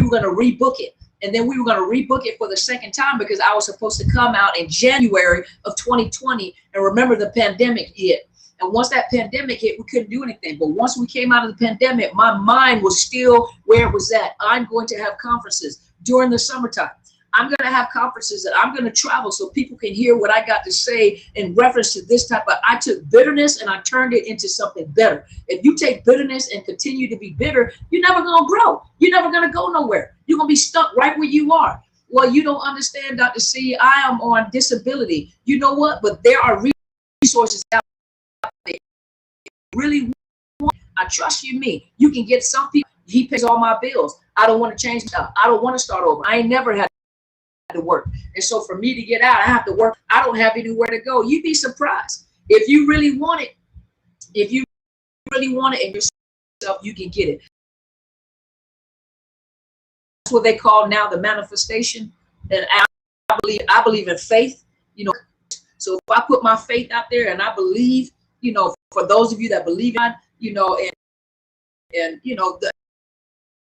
were going to rebook it. And then we were going to rebook it for the second time because I was supposed to come out in January of 2020. And remember, the pandemic hit. And once that pandemic hit, we couldn't do anything. But once we came out of the pandemic, my mind was still where it was at. I'm going to have conferences during the summertime. I'm going to have conferences and I'm going to travel so people can hear what I got to say in reference to this type of, I took bitterness and I turned it into something better. If you take bitterness and continue to be bitter, you're never going to grow. You're never going to go nowhere. You're going to be stuck right where you are. Well, you don't understand, Dr. C, I am on disability. You know what? But there are resources out there. Really, I trust me. You can get some people. He pays all my bills. I don't want to change stuff. I don't want to start over. I ain't never had to work. And so for me to get out, I have to work. I don't have anywhere to go. You'd be surprised. If you really want it, and yourself, you can get it. That's what they call now the manifestation. And I believe in faith, so if I put my faith out there and I believe, for those of you that believe in,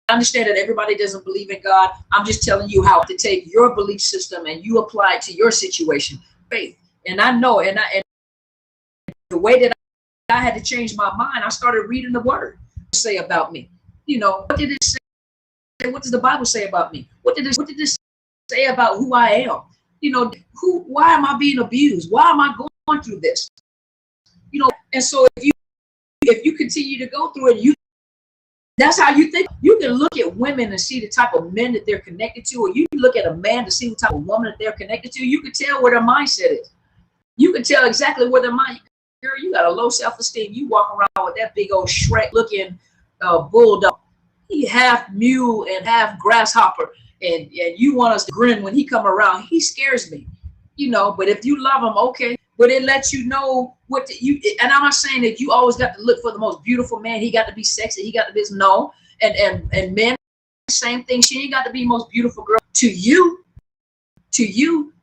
I understand that everybody doesn't believe in God. I'm just telling you how to take your belief system and you apply it to your situation, faith. And I know, and the way that I had to change my mind, I started reading the word say about me. What did it say? What does the Bible say about me? What did this say about who I am? Why am I being abused? Why am I going through this? And so if you continue to go through it, that's how you think. You can look at women and see the type of men that they're connected to, or you can look at a man to see the type of woman that they're connected to. You can tell where their mindset is. You can tell exactly where their mind. Girl, you got a low self-esteem. You walk around with that big old Shrek-looking bulldog. He half mule and half grasshopper, and you want us to grin when he come around. He scares me, But if you love him, okay. But it lets you know and I'm not saying that you always got to look for the most beautiful man. He got to be sexy. He got to be no. And men, same thing. She ain't got to be the most beautiful girl. To you,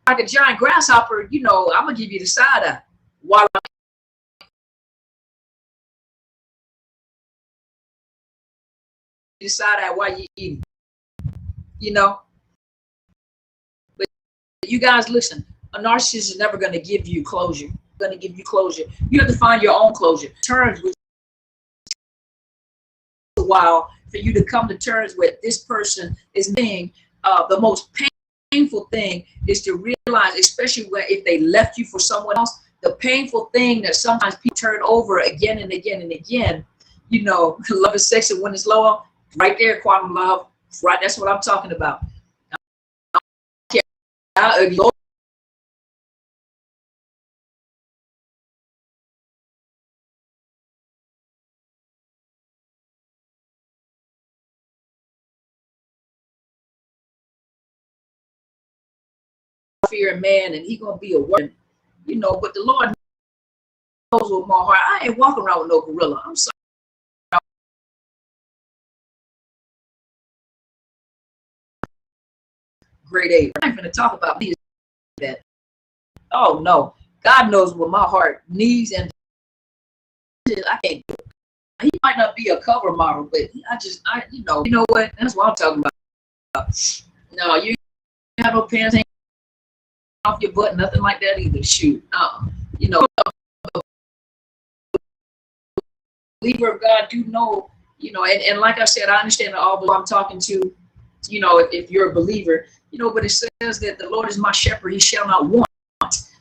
like a giant grasshopper, I'm gonna give you the side eye. While the side eye while you eating, But you guys listen. A narcissist is never going to give you closure. You have to find your own closure. Terms with a while for you to come to terms with this person is saying The most painful thing is to realize, especially if they left you for someone else, the painful thing that sometimes people turn over again and again and again, you know, love is sexy when it's low, right there, quantum love, right? That's what I'm talking about. Fear man, and he gonna be a woman, you know, but the Lord knows with my heart, I ain't walking around with no gorilla. I'm sorry. Grade A. I'm not gonna talk about me that. Oh no. God knows what my heart needs, and I can't do it. He might not be a cover model, but you know what? That's what I'm talking about. No, you have no pants hanging off your butt, nothing like that either. Shoot. You know, believer of God do know, you know, and like I said, I understand that although I'm talking to, you know, if you're a believer, you know, but it says that the Lord is my shepherd, he shall not want.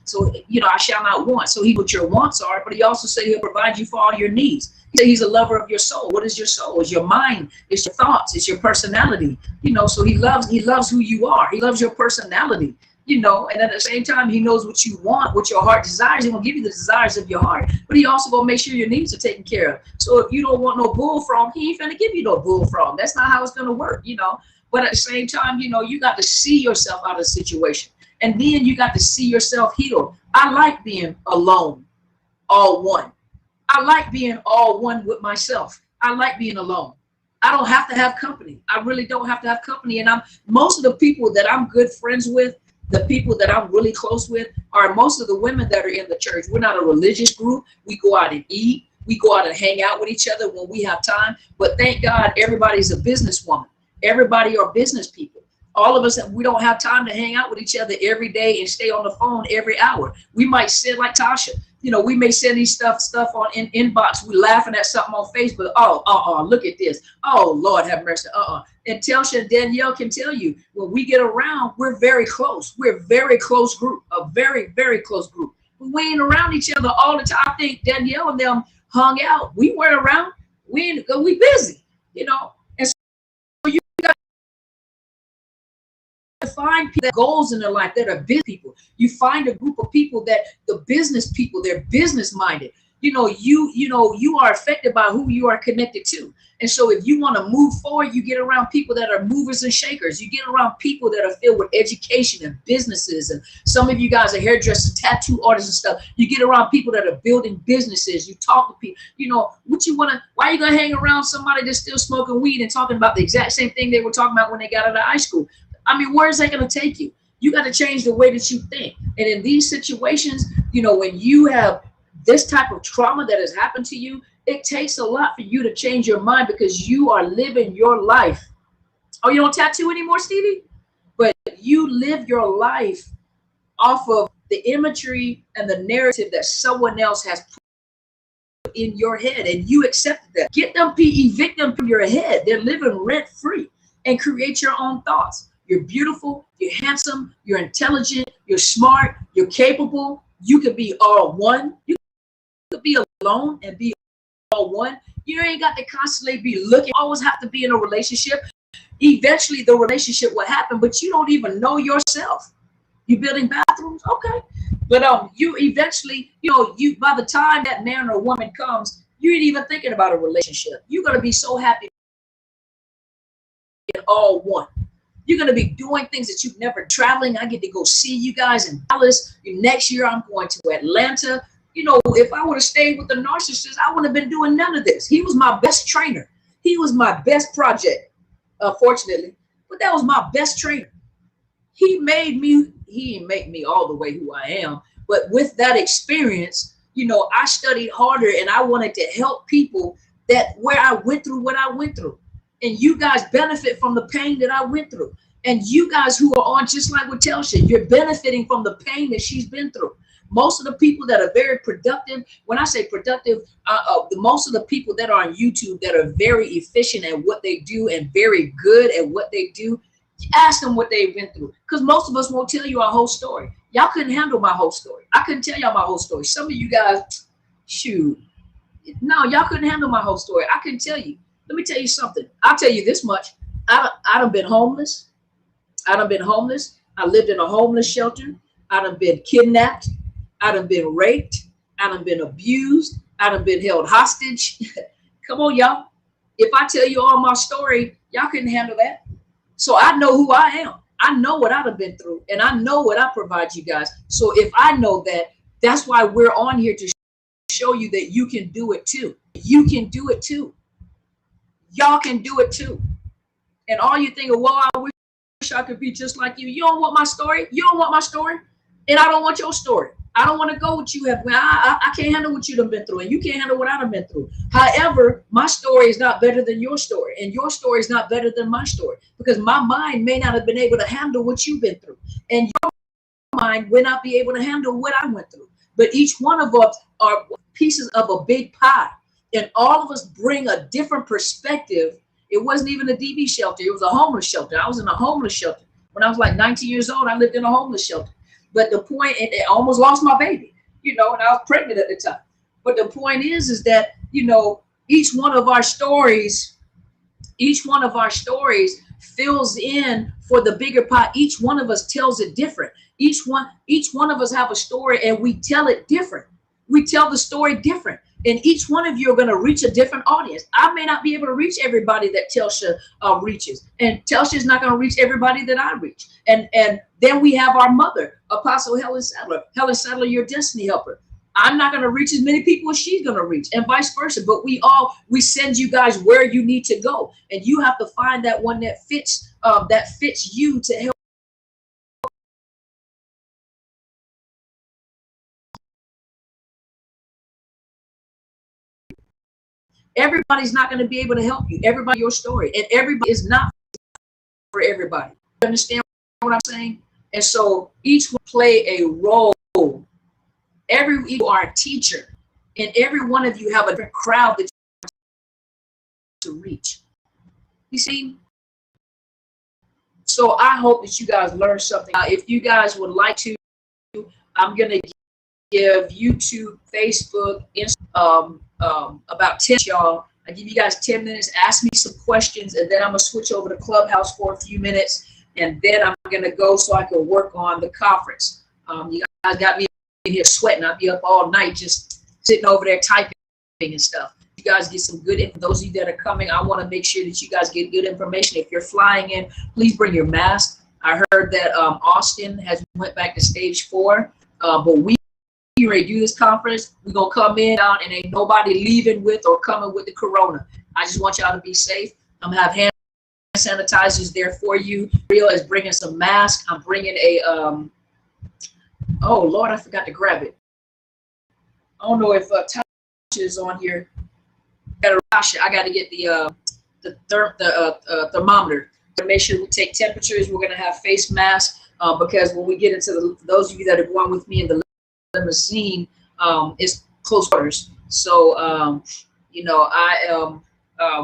So, you know, I shall not want. So he what your wants are, but he also said he'll provide you for all your needs. He said he's a lover of your soul. What is your soul? It's your mind, it's your thoughts, it's your personality. You know, so he loves who you are. He loves your personality, you know, and at the same time, he knows what you want, what your heart desires. He will give you the desires of your heart, but he also gonna make sure your needs are taken care of. So if you don't want no bullfrog, he ain't gonna give you no bullfrog. That's not how it's gonna work, you know. But at the same time, you know, you got to see yourself out of the situation. And then you got to see yourself healed. I like being alone, all one. I like being all one with myself. I like being alone. I don't have to have company. I really don't have to have company. And most of the people that I'm good friends with, the people that I'm really close with, are most of the women that are in the church. We're not a religious group. We go out and eat. We go out and hang out with each other when we have time. But thank God everybody's a businesswoman. Everybody are business people. All of us, we don't have time to hang out with each other every day and stay on the phone every hour. We might sit like Tasha, you know, we may send these stuff on inbox. We laughing at something on Facebook. Oh, look at this. Oh, Lord have mercy. And Tasha and Danielle can tell you, when we get around, we're very close. We're a very close group, a very, very close group. We ain't around each other all the time. I think Danielle and them hung out. We weren't around. We busy, you know. And so you got to find people that goals in their life that are business people. You find a group of people that the business people, they're business minded. You know, you are affected by who you are connected to. And so if you want to move forward, you get around people that are movers and shakers. You get around people that are filled with education and businesses. And some of you guys are hairdressers, tattoo artists and stuff. You get around people that are building businesses. You talk to people, you know, why are you going to hang around somebody that's still smoking weed and talking about the exact same thing they were talking about when they got out of high school? I mean, where is that going to take you? You got to change the way that you think. And in these situations, you know, when you have this type of trauma that has happened to you, it takes a lot for you to change your mind because you are living your life. Oh, you don't tattoo anymore, Stevie? But you live your life off of the imagery and the narrative that someone else has put in your head, and you accepted that. Evict them from your head. They're living rent free, and create your own thoughts. You're beautiful, you're handsome, you're intelligent, you're smart, you're capable. You could be all one. You could be alone and be all one. You ain't got to constantly be looking, always have to be in a relationship. Eventually the relationship will happen, but you don't even know yourself. You building bathrooms, okay. But you eventually, you know, by the time that man or woman comes, you ain't even thinking about a relationship. You're gonna be so happy in all one. You're going to be doing things that you've never traveling. I get to go see you guys in Dallas. Next year, I'm going to Atlanta. You know, if I would have stayed with the Narcissist, I wouldn't have been doing none of this. He was my best trainer. He was my best project, fortunately. But that was my best trainer. He didn't make me all the way who I am. But with that experience, you know, I studied harder and I wanted to help people that where I went through what I went through. And you guys benefit from the pain that I went through. And you guys who are on, just like with Telsha, you're benefiting from the pain that she's been through. Most of the people that are very productive, when I say productive, most of the people that are on YouTube that are very efficient at what they do and very good at what they do, Ask them what they've been through, because most of us won't tell you our whole story. Y'all couldn't handle my whole story. I couldn't tell y'all my whole story. Some of you guys, shoot, no, y'all couldn't handle my whole story. I couldn't tell you. Let me tell you something. I'll tell you this much. I done been homeless. I done been homeless. I lived in a homeless shelter. I done been kidnapped. I done been raped. I done been abused. I done been held hostage. Come on, y'all. If I tell you all my story, y'all couldn't handle that. So I know who I am. I know what I've been through, and I know what I provide you guys. So if I know that, that's why we're on here, to show you that you can do it too. You can do it too. Y'all can do it too. And all you think of, well, I wish I could be just like you. You don't want my story. You don't want my story. And I don't want your story. I don't want to go what you have. I can't handle what you done been through, and you can't handle what I done been through. However, my story is not better than your story, and your story is not better than my story, because my mind may not have been able to handle what you've been through, and your mind will not be able to handle what I went through. But each one of us are pieces of a big pie, and all of us bring a different perspective. It wasn't even a DV shelter. It was a homeless shelter. I was in a homeless shelter. When I was like 19 years old, I lived in a homeless shelter. But the point, and I almost lost my baby, and I was pregnant at the time. But the point is that, each one of our stories fills in for the bigger pie. Each one of us tells it different. Each one of us have a story, and we tell it different. We tell the story different. And each one of you are going to reach a different audience. I may not be able to reach everybody that Telsha reaches, and Telsha is not going to reach everybody that I reach. And then we have our mother, Apostle Helen Sadler. Helen Sadler, your destiny helper. I'm not going to reach as many people as she's going to reach, and vice versa. But we send you guys where you need to go, and you have to find that one that fits you to help. Everybody's not going to be able to help you. Everybody your story, and everybody is not for everybody. You understand what I'm saying? And so each one play a role. You are a teacher, and every one of you have a different crowd that you to reach. You see? So I hope that you guys learn something. If you guys would like to, I'm going to give YouTube, Facebook, Instagram, about 10 y'all. I give you guys 10 minutes, ask me some questions, and then I'm gonna switch over to Clubhouse for a few minutes, and then I'm gonna go so I can work on the conference. You guys got me in here sweating. I'll be up all night just sitting over there typing and stuff. You guys get some good info. Those of you that are coming, I want to make sure that you guys get good information. If you're flying in, please bring your mask. I heard that Austin has went back to stage 4, but we ready to do this conference. We're gonna come in and ain't nobody leaving with or coming with the corona. I just want y'all to be safe. I'm gonna have hand sanitizers there for you. Rio is bringing some masks. I'm bringing a oh Lord, I forgot to grab it. I don't know if Tasha is on here. I got to get the thermometer to make sure we take temperatures. We're gonna have face masks because when we get into those of you that are going with me in the limousine, is close quarters. So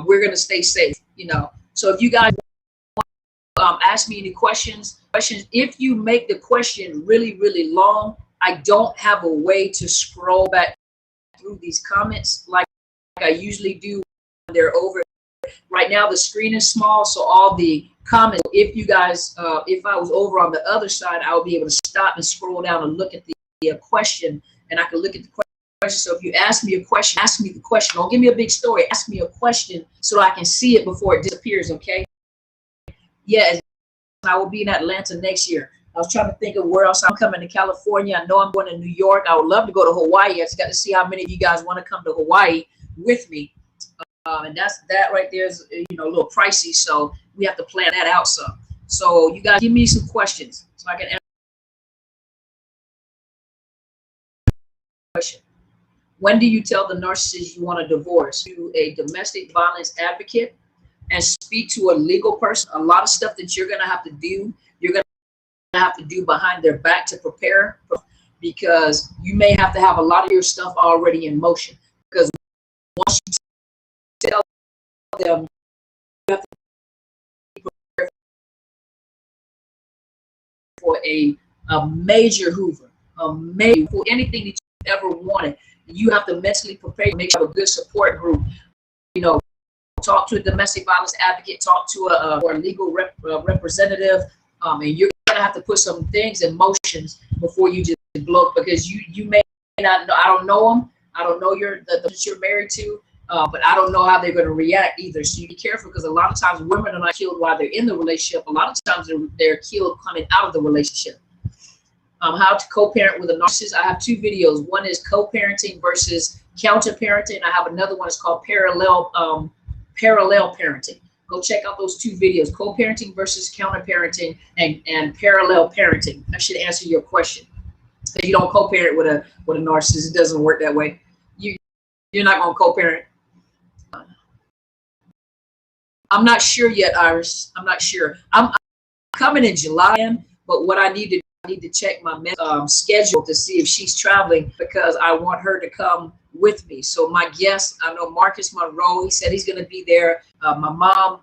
we're gonna stay safe. So if you guys ask me any questions, if you make the question really, really long, I don't have a way to scroll back through these comments like I usually do when they're over. Right now the screen is small, so all the comments, if you guys if I was over on the other side, I would be able to stop and scroll down and look at the question, and I can look at the question. So if you ask me a question, ask me the question. Don't give me a big story. Ask me a question so I can see it before it disappears. Okay? Yeah, I will be in Atlanta next year. I was trying to think of where else I'm coming to California. I know I'm going to New York. I would love to go to Hawaii. I just got to see how many of you guys want to come to Hawaii with me. And that right there is a little pricey, so we have to plan that out some. So you guys give me some questions so I can answer. Question: when do you tell the narcissist you want a divorce? To a domestic violence advocate and speak to a legal person. A lot of stuff that you're gonna have to do, you're gonna have to do behind their back to prepare, because you may have to have a lot of your stuff already in motion. Because once you tell them, you have to for a major Hoover, a major for anything that you ever wanted. You have to mentally prepare to make sure you have a good support group. You know, talk to a domestic violence advocate, talk to a or a legal representative, and you're gonna have to put some things in motions before you just blow, because you may not know. I don't know them. I don't know the that you're married to, but I don't know how they're going to react either. So you be careful, because a lot of times women are not killed while they're in the relationship. A lot of times they're killed coming out of the relationship. How to co-parent with a narcissist. I have two videos. One is co-parenting versus counter-parenting. I have another one. It's called parallel parenting. Go check out those two videos: co-parenting versus counter-parenting, and parallel parenting. That should answer your question. If you don't co-parent with a narcissist, it doesn't work that way. You're not going to co-parent. I'm not sure yet, Iris. I'm not sure. I'm coming in July, but what I need to check my schedule to see if she's traveling, because I want her to come with me. So my guest, I know Marcus Monroe, he said he's going to be there. My mom,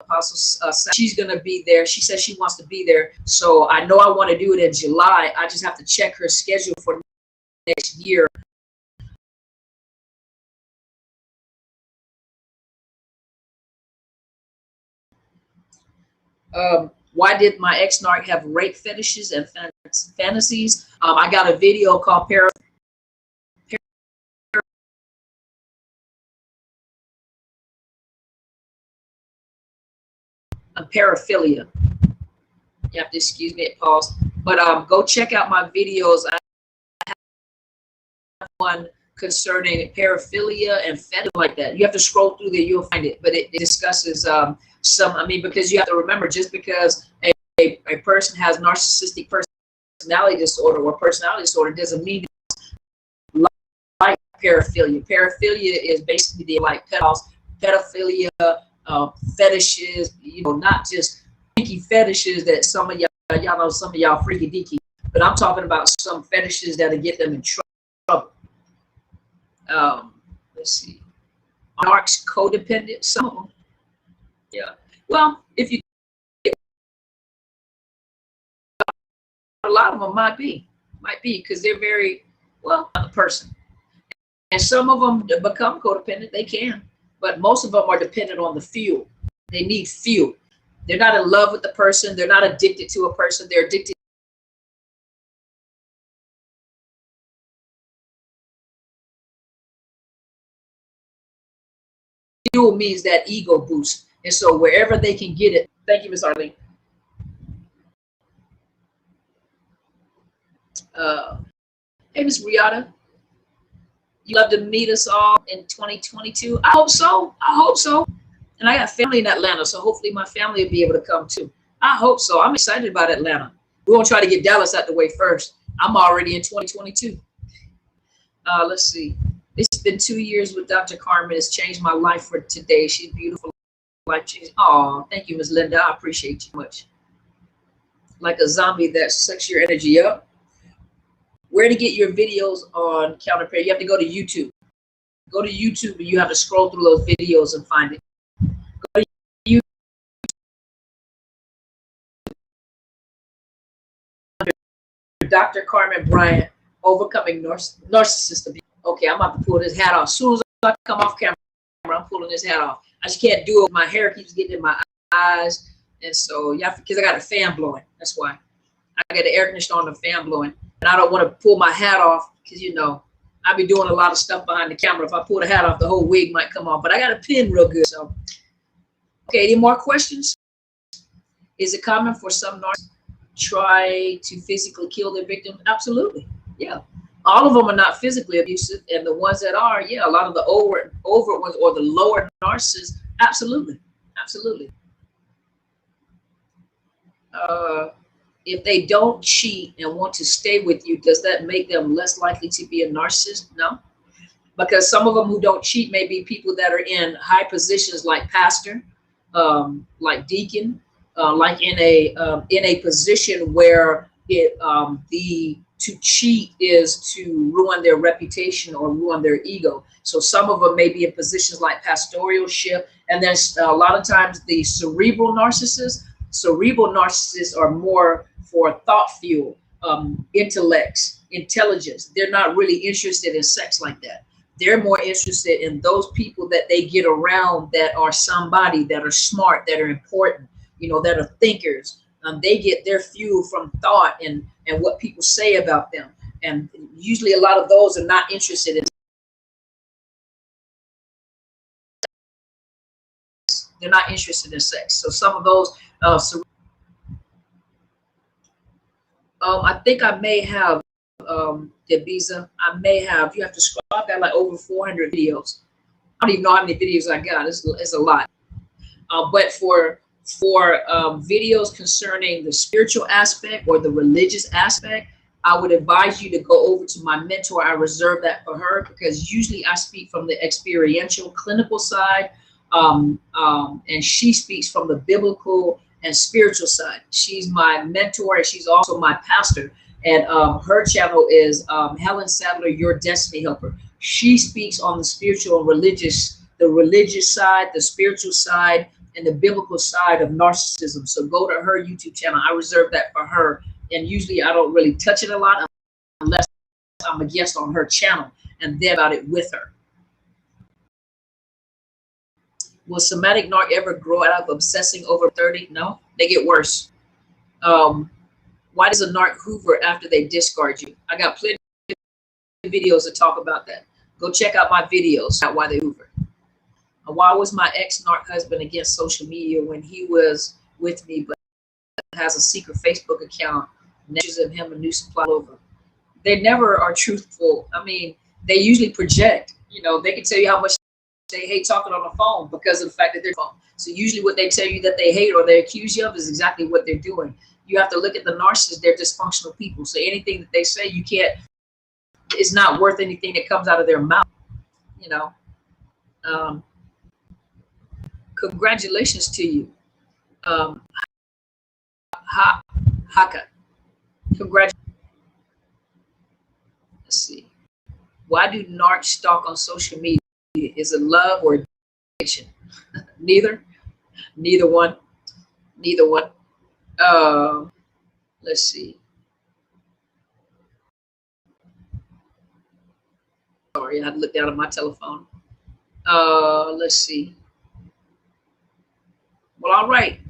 Apostle, she's going to be there. She says she wants to be there. So I know I want to do it in July. I just have to check her schedule for next year. Why did my ex-narc have rape fetishes and fantasies? I got a video called paraphilia. You have to excuse me at pause. But go check out my videos. I have one concerning paraphilia and fetishes like that. You have to scroll through there, you'll find it. But it discusses because you have to remember, just because a person has narcissistic personality disorder or personality disorder doesn't mean like paraphilia. Paraphilia is basically like pedophilia, fetishes, not just freaky fetishes that some of y'all freaky deaky, but I'm talking about some fetishes that'll get them in trouble. Let's see. Narcs codependent, some of them. Yeah. Well, if you, a lot of them might be because they're very well a person, and some of them become codependent. They can, but most of them are dependent on the fuel. They need fuel. They're not in love with the person. They're not addicted to a person. They're addicted. Fuel means that ego boost. And so wherever they can get it. Thank you, Miss Arlene. Hey, Miss Riata. You love to meet us all in 2022. I hope so. I hope so. And I got family in Atlanta, so hopefully my family will be able to come too. I hope so. I'm excited about Atlanta. We're going to try to get Dallas out the way first. I'm already in 2022. Let's see. It's been 2 years with Dr. Carmen. It's changed my life for today. She's beautiful. Life changing. Oh, thank you, Miss Linda. I appreciate you much. Like a zombie that sucks your energy up. Where to get your videos on counterpart? You have to go to YouTube. Go to YouTube and you have to scroll through those videos and find it. Go to YouTube. Dr. Carmen Bryant, overcoming narcissist abuse. Okay, I'm about to pull this hat off. As soon as I come off camera, I'm pulling this hat off. I just can't do it. My hair keeps getting in my eyes. And so, yeah, because I got a fan blowing. That's why. I got the air conditioner on, the fan blowing. And I don't want to pull my hat off because, I be doing a lot of stuff behind the camera. If I pull the hat off, the whole wig might come off. But I got a pin real good. So, okay, any more questions? Is it common for some narcissists try to physically kill their victim? Absolutely. Yeah. All of them are not physically abusive, and the ones that are, yeah, a lot of the over ones or the lower narcissists, absolutely. If they don't cheat and want to stay with you, does that make them less likely to be a narcissist? No, because some of them who don't cheat may be people that are in high positions like pastor, like deacon, like in a position where to cheat is to ruin their reputation or ruin their ego. So some of them may be in positions like pastoralship, and then a lot of times the cerebral narcissists are more for thought fuel, intellects, intelligence. They're not really interested in sex like that. They're more interested in those people that they get around that are somebody, that are smart, that are important, you know, that are thinkers. They get their fuel from thought and what people say about them. And usually a lot of those are not interested in, they're not interested in sex. So some of those, I think I may have, Debiza, I may have, you have to scroll, I've got like over 400 videos. I don't even know how many videos I got. It's a lot. But for videos concerning the spiritual aspect or the religious aspect, I would advise you to go over to my mentor. I reserve that for her because usually I speak from the experiential clinical side, and she speaks from the biblical and spiritual side. She's my mentor and she's also my pastor. And her channel is Helen Sadler, Your Destiny Helper. She speaks on the spiritual and religious, the religious side, the spiritual side, and the biblical side of narcissism. So go to her YouTube channel. I reserve that for her. And usually I don't really touch it a lot unless I'm a guest on her channel and then about it with her. Will somatic narc ever grow out of obsessing over 30? No, they get worse. Why does a narc hoover after they discard you? I got plenty of videos to talk about that. Go check out my videos about why they hoover. Why was my ex-narc husband against social media when he was with me, but has a secret Facebook account, news of him a new supply over? They never are truthful. I mean, they usually project. You know, they can tell you how much they hate talking on the phone because of the fact that they're phone. So usually what they tell you that they hate or they accuse you of is exactly what they're doing. You have to look at the narcissists. They're dysfunctional people. So anything that they say, you can't, it's not worth anything that comes out of their mouth, you know. Congratulations to you. Haka. Congratulations. Let's see. Why do narcs stalk on social media? Is it love or addiction? Neither. Neither one. Neither one. Let's see. Sorry, I had to look down at my telephone. Let's see. Well, all right.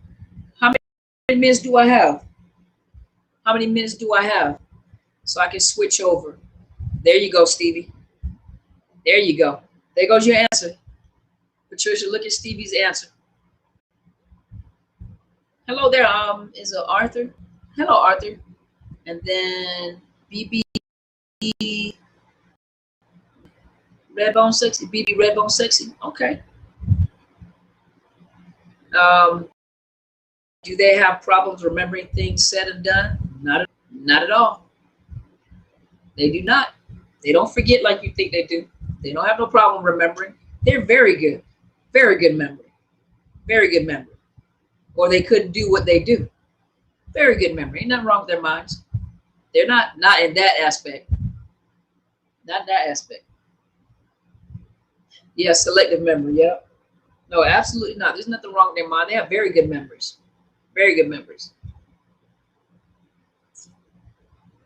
How many minutes do I have? How many minutes do I have? So I can switch over. There you go, Stevie. There you go. There goes your answer. Patricia, look at Stevie's answer. Hello there. Is it Arthur? Hello, Arthur. And then BB Redbone Sexy. BB Redbone Sexy. Okay. Do they have problems remembering things said and done? Not at all. They do not. They don't forget like you think they do. They don't have no problem remembering. They're very good memory. Very good memory. Or they couldn't do what they do. Very good memory. Ain't nothing wrong with their minds. They're not in that aspect. Not that aspect. Yeah, selective memory. Yeah. No, absolutely not. There's nothing wrong with their mind. They have very good memories. Very good memories.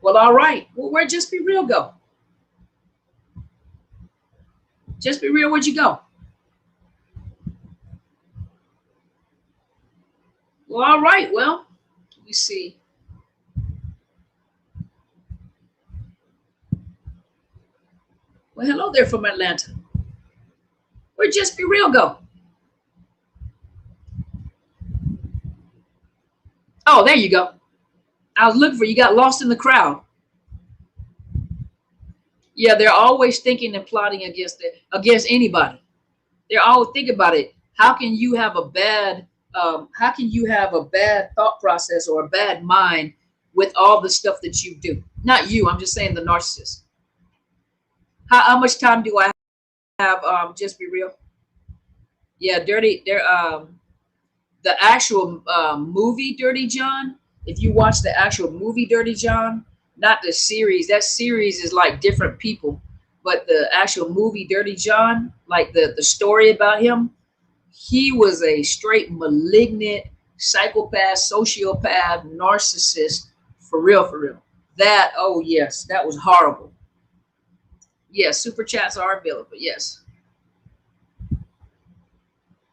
Well, all right. Well, where'd Just Be Real go? Just Be Real, where'd you go? Well, all right. Well, let me see. Well, hello there from Atlanta. Where'd Just Be Real go? Oh, there you go. I was looking for you. Got lost in the crowd. Yeah, they're always thinking and plotting against anybody. They're always thinking about it. How can you have a bad thought process or a bad mind with all the stuff that you do? Not you. I'm just saying the narcissist. How much time do I have? Just Be Real. Yeah, Dirty. The actual movie Dirty John. If you watch the actual movie Dirty John, not the series, that series is like different people, but the actual movie Dirty John, like the story about him, he was a straight malignant psychopath, sociopath, narcissist For real, for real. That, oh yes, that was horrible. Yes, super chats are available. Yes.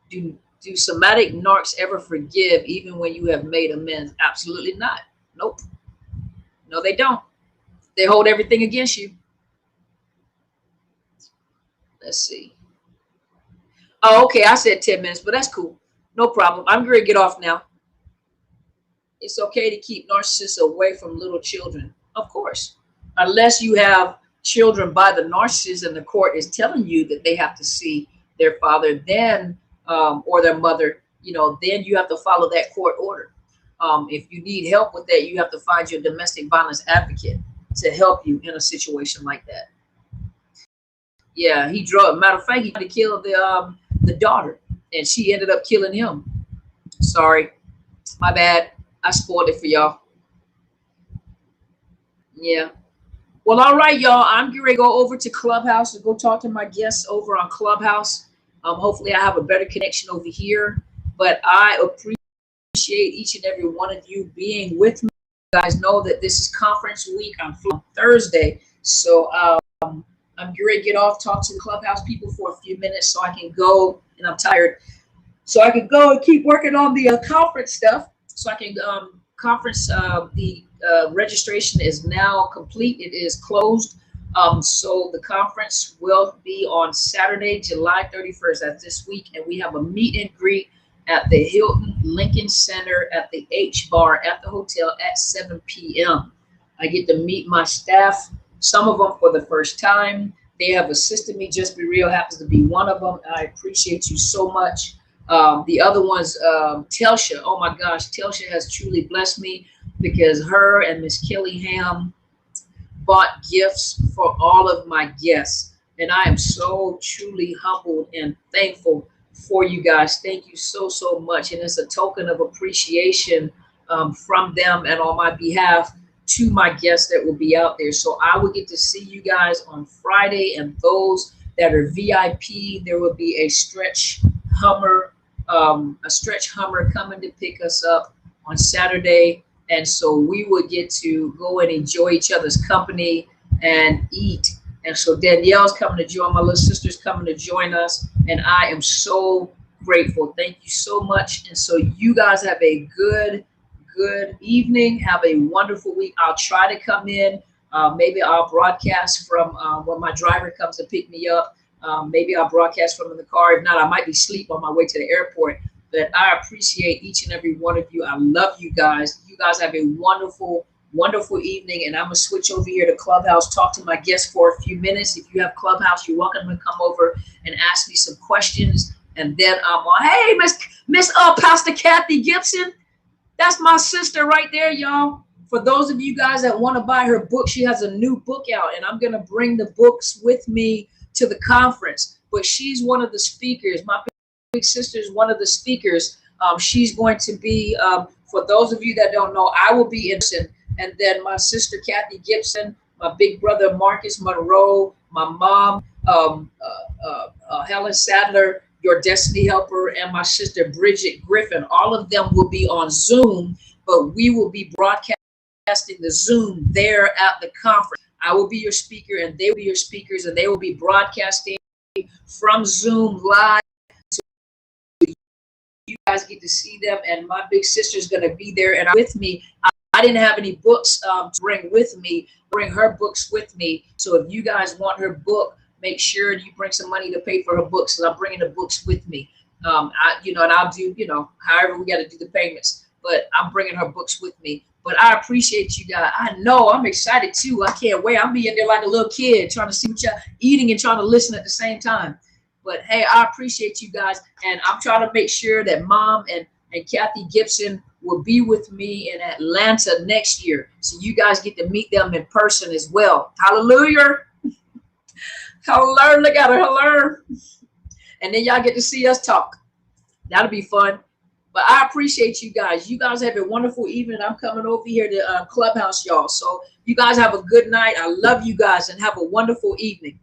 Do somatic narcs ever forgive even when you have made amends? Absolutely not. Nope. No, they don't. They hold everything against you. Let's see. Oh, okay. I said 10 minutes, but that's cool. No problem. I'm going to get off now. It's okay to keep narcissists away from little children. Of course. Unless you have children by the narcissist and the court is telling you that they have to see their father, then or their mother, you know, then you have to follow that court order. If you need help with that, you have to find your domestic violence advocate to help you in a situation like that. Yeah, he drove. Matter of fact, he tried to kill the daughter, and she ended up killing him. Sorry, my bad. I spoiled it for y'all. Yeah. Well, all right, y'all. I'm going to go over to Clubhouse and go talk to my guests over on Clubhouse. Hopefully, I have a better connection over here. But I appreciate each and every one of you being with me. You guys know that this is conference week. I'm on Thursday. So I'm going to get off, talk to the Clubhouse people for a few minutes so I can go, and I'm tired. So I can go and keep working on the conference stuff. So I can conference, the registration is now complete. It is closed. So the conference will be on Saturday, July 31st. That's this week. And we have a meet and greet at the Hilton Lincoln Center at the H Bar at the hotel at 7 p.m. I get to meet my staff, some of them for the first time. They have assisted me. Just Be Real happens to be one of them. I appreciate you so much. The other one's Telsha. Oh my gosh, Telsha has truly blessed me because her and Miss Kelly Ham bought gifts for all of my guests. And I am so truly humbled and thankful for you guys. Thank you so, so much. And it's a token of appreciation from them and on my behalf to my guests that will be out there. So I will get to see you guys on Friday, and those that are VIP, there will be a stretch Hummer coming to pick us up on Saturday. And so we will get to go and enjoy each other's company and eat. And so Danielle's coming to join, my little sister's coming to join us. And I am so grateful. Thank you so much. And so you guys have a good evening. Have a wonderful week. I'll try to come in. Maybe I'll broadcast from when my driver comes to pick me up. Maybe I'll broadcast from in the car. If not, I might be asleep on my way to the airport. But I appreciate each and every one of you. I love you guys. You guys have a wonderful, wonderful evening. And I'm going to switch over here to Clubhouse, talk to my guests for a few minutes. If you have Clubhouse, you're welcome to come over and ask me some questions. And then I'm on, hey, Miss Pastor Kathy Gibson. That's my sister right there, y'all. For those of you guys that want to buy her book, she has a new book out. And I'm going to bring the books with me to the conference. But she's one of the speakers. My big sister is one of the speakers. She's going to be, for those of you that don't know, I will be in, and then my sister Kathy Gibson, my big brother Marcus Monroe, my mom Helen Sadler, your Destiny Helper, and my sister Bridget Griffin. All of them will be on Zoom, but we will be broadcasting the Zoom there at the conference. I will be your speaker, and they will be your speakers, and they will be broadcasting from Zoom live. You guys get to see them, and my big sister's going to be there and with me. I didn't have any books to bring with me, bring her books with me. So if you guys want her book, make sure you bring some money to pay for her books, because I'm bringing the books with me. And I'll do, however we got to do the payments, but I'm bringing her books with me. But I appreciate you guys. I know I'm excited too. I can't wait. I'm being there like a little kid trying to see what y'all eating and trying to listen at the same time. But hey, I appreciate you guys. And I'm trying to make sure that Mom and Kathy Gibson will be with me in Atlanta next year. So you guys get to meet them in person as well. Hallelujah. Hello, look at her. Hello. And then y'all get to see us talk. That'll be fun. But I appreciate you guys. You guys have a wonderful evening. I'm coming over here to Clubhouse, y'all. So you guys have a good night. I love you guys and have a wonderful evening.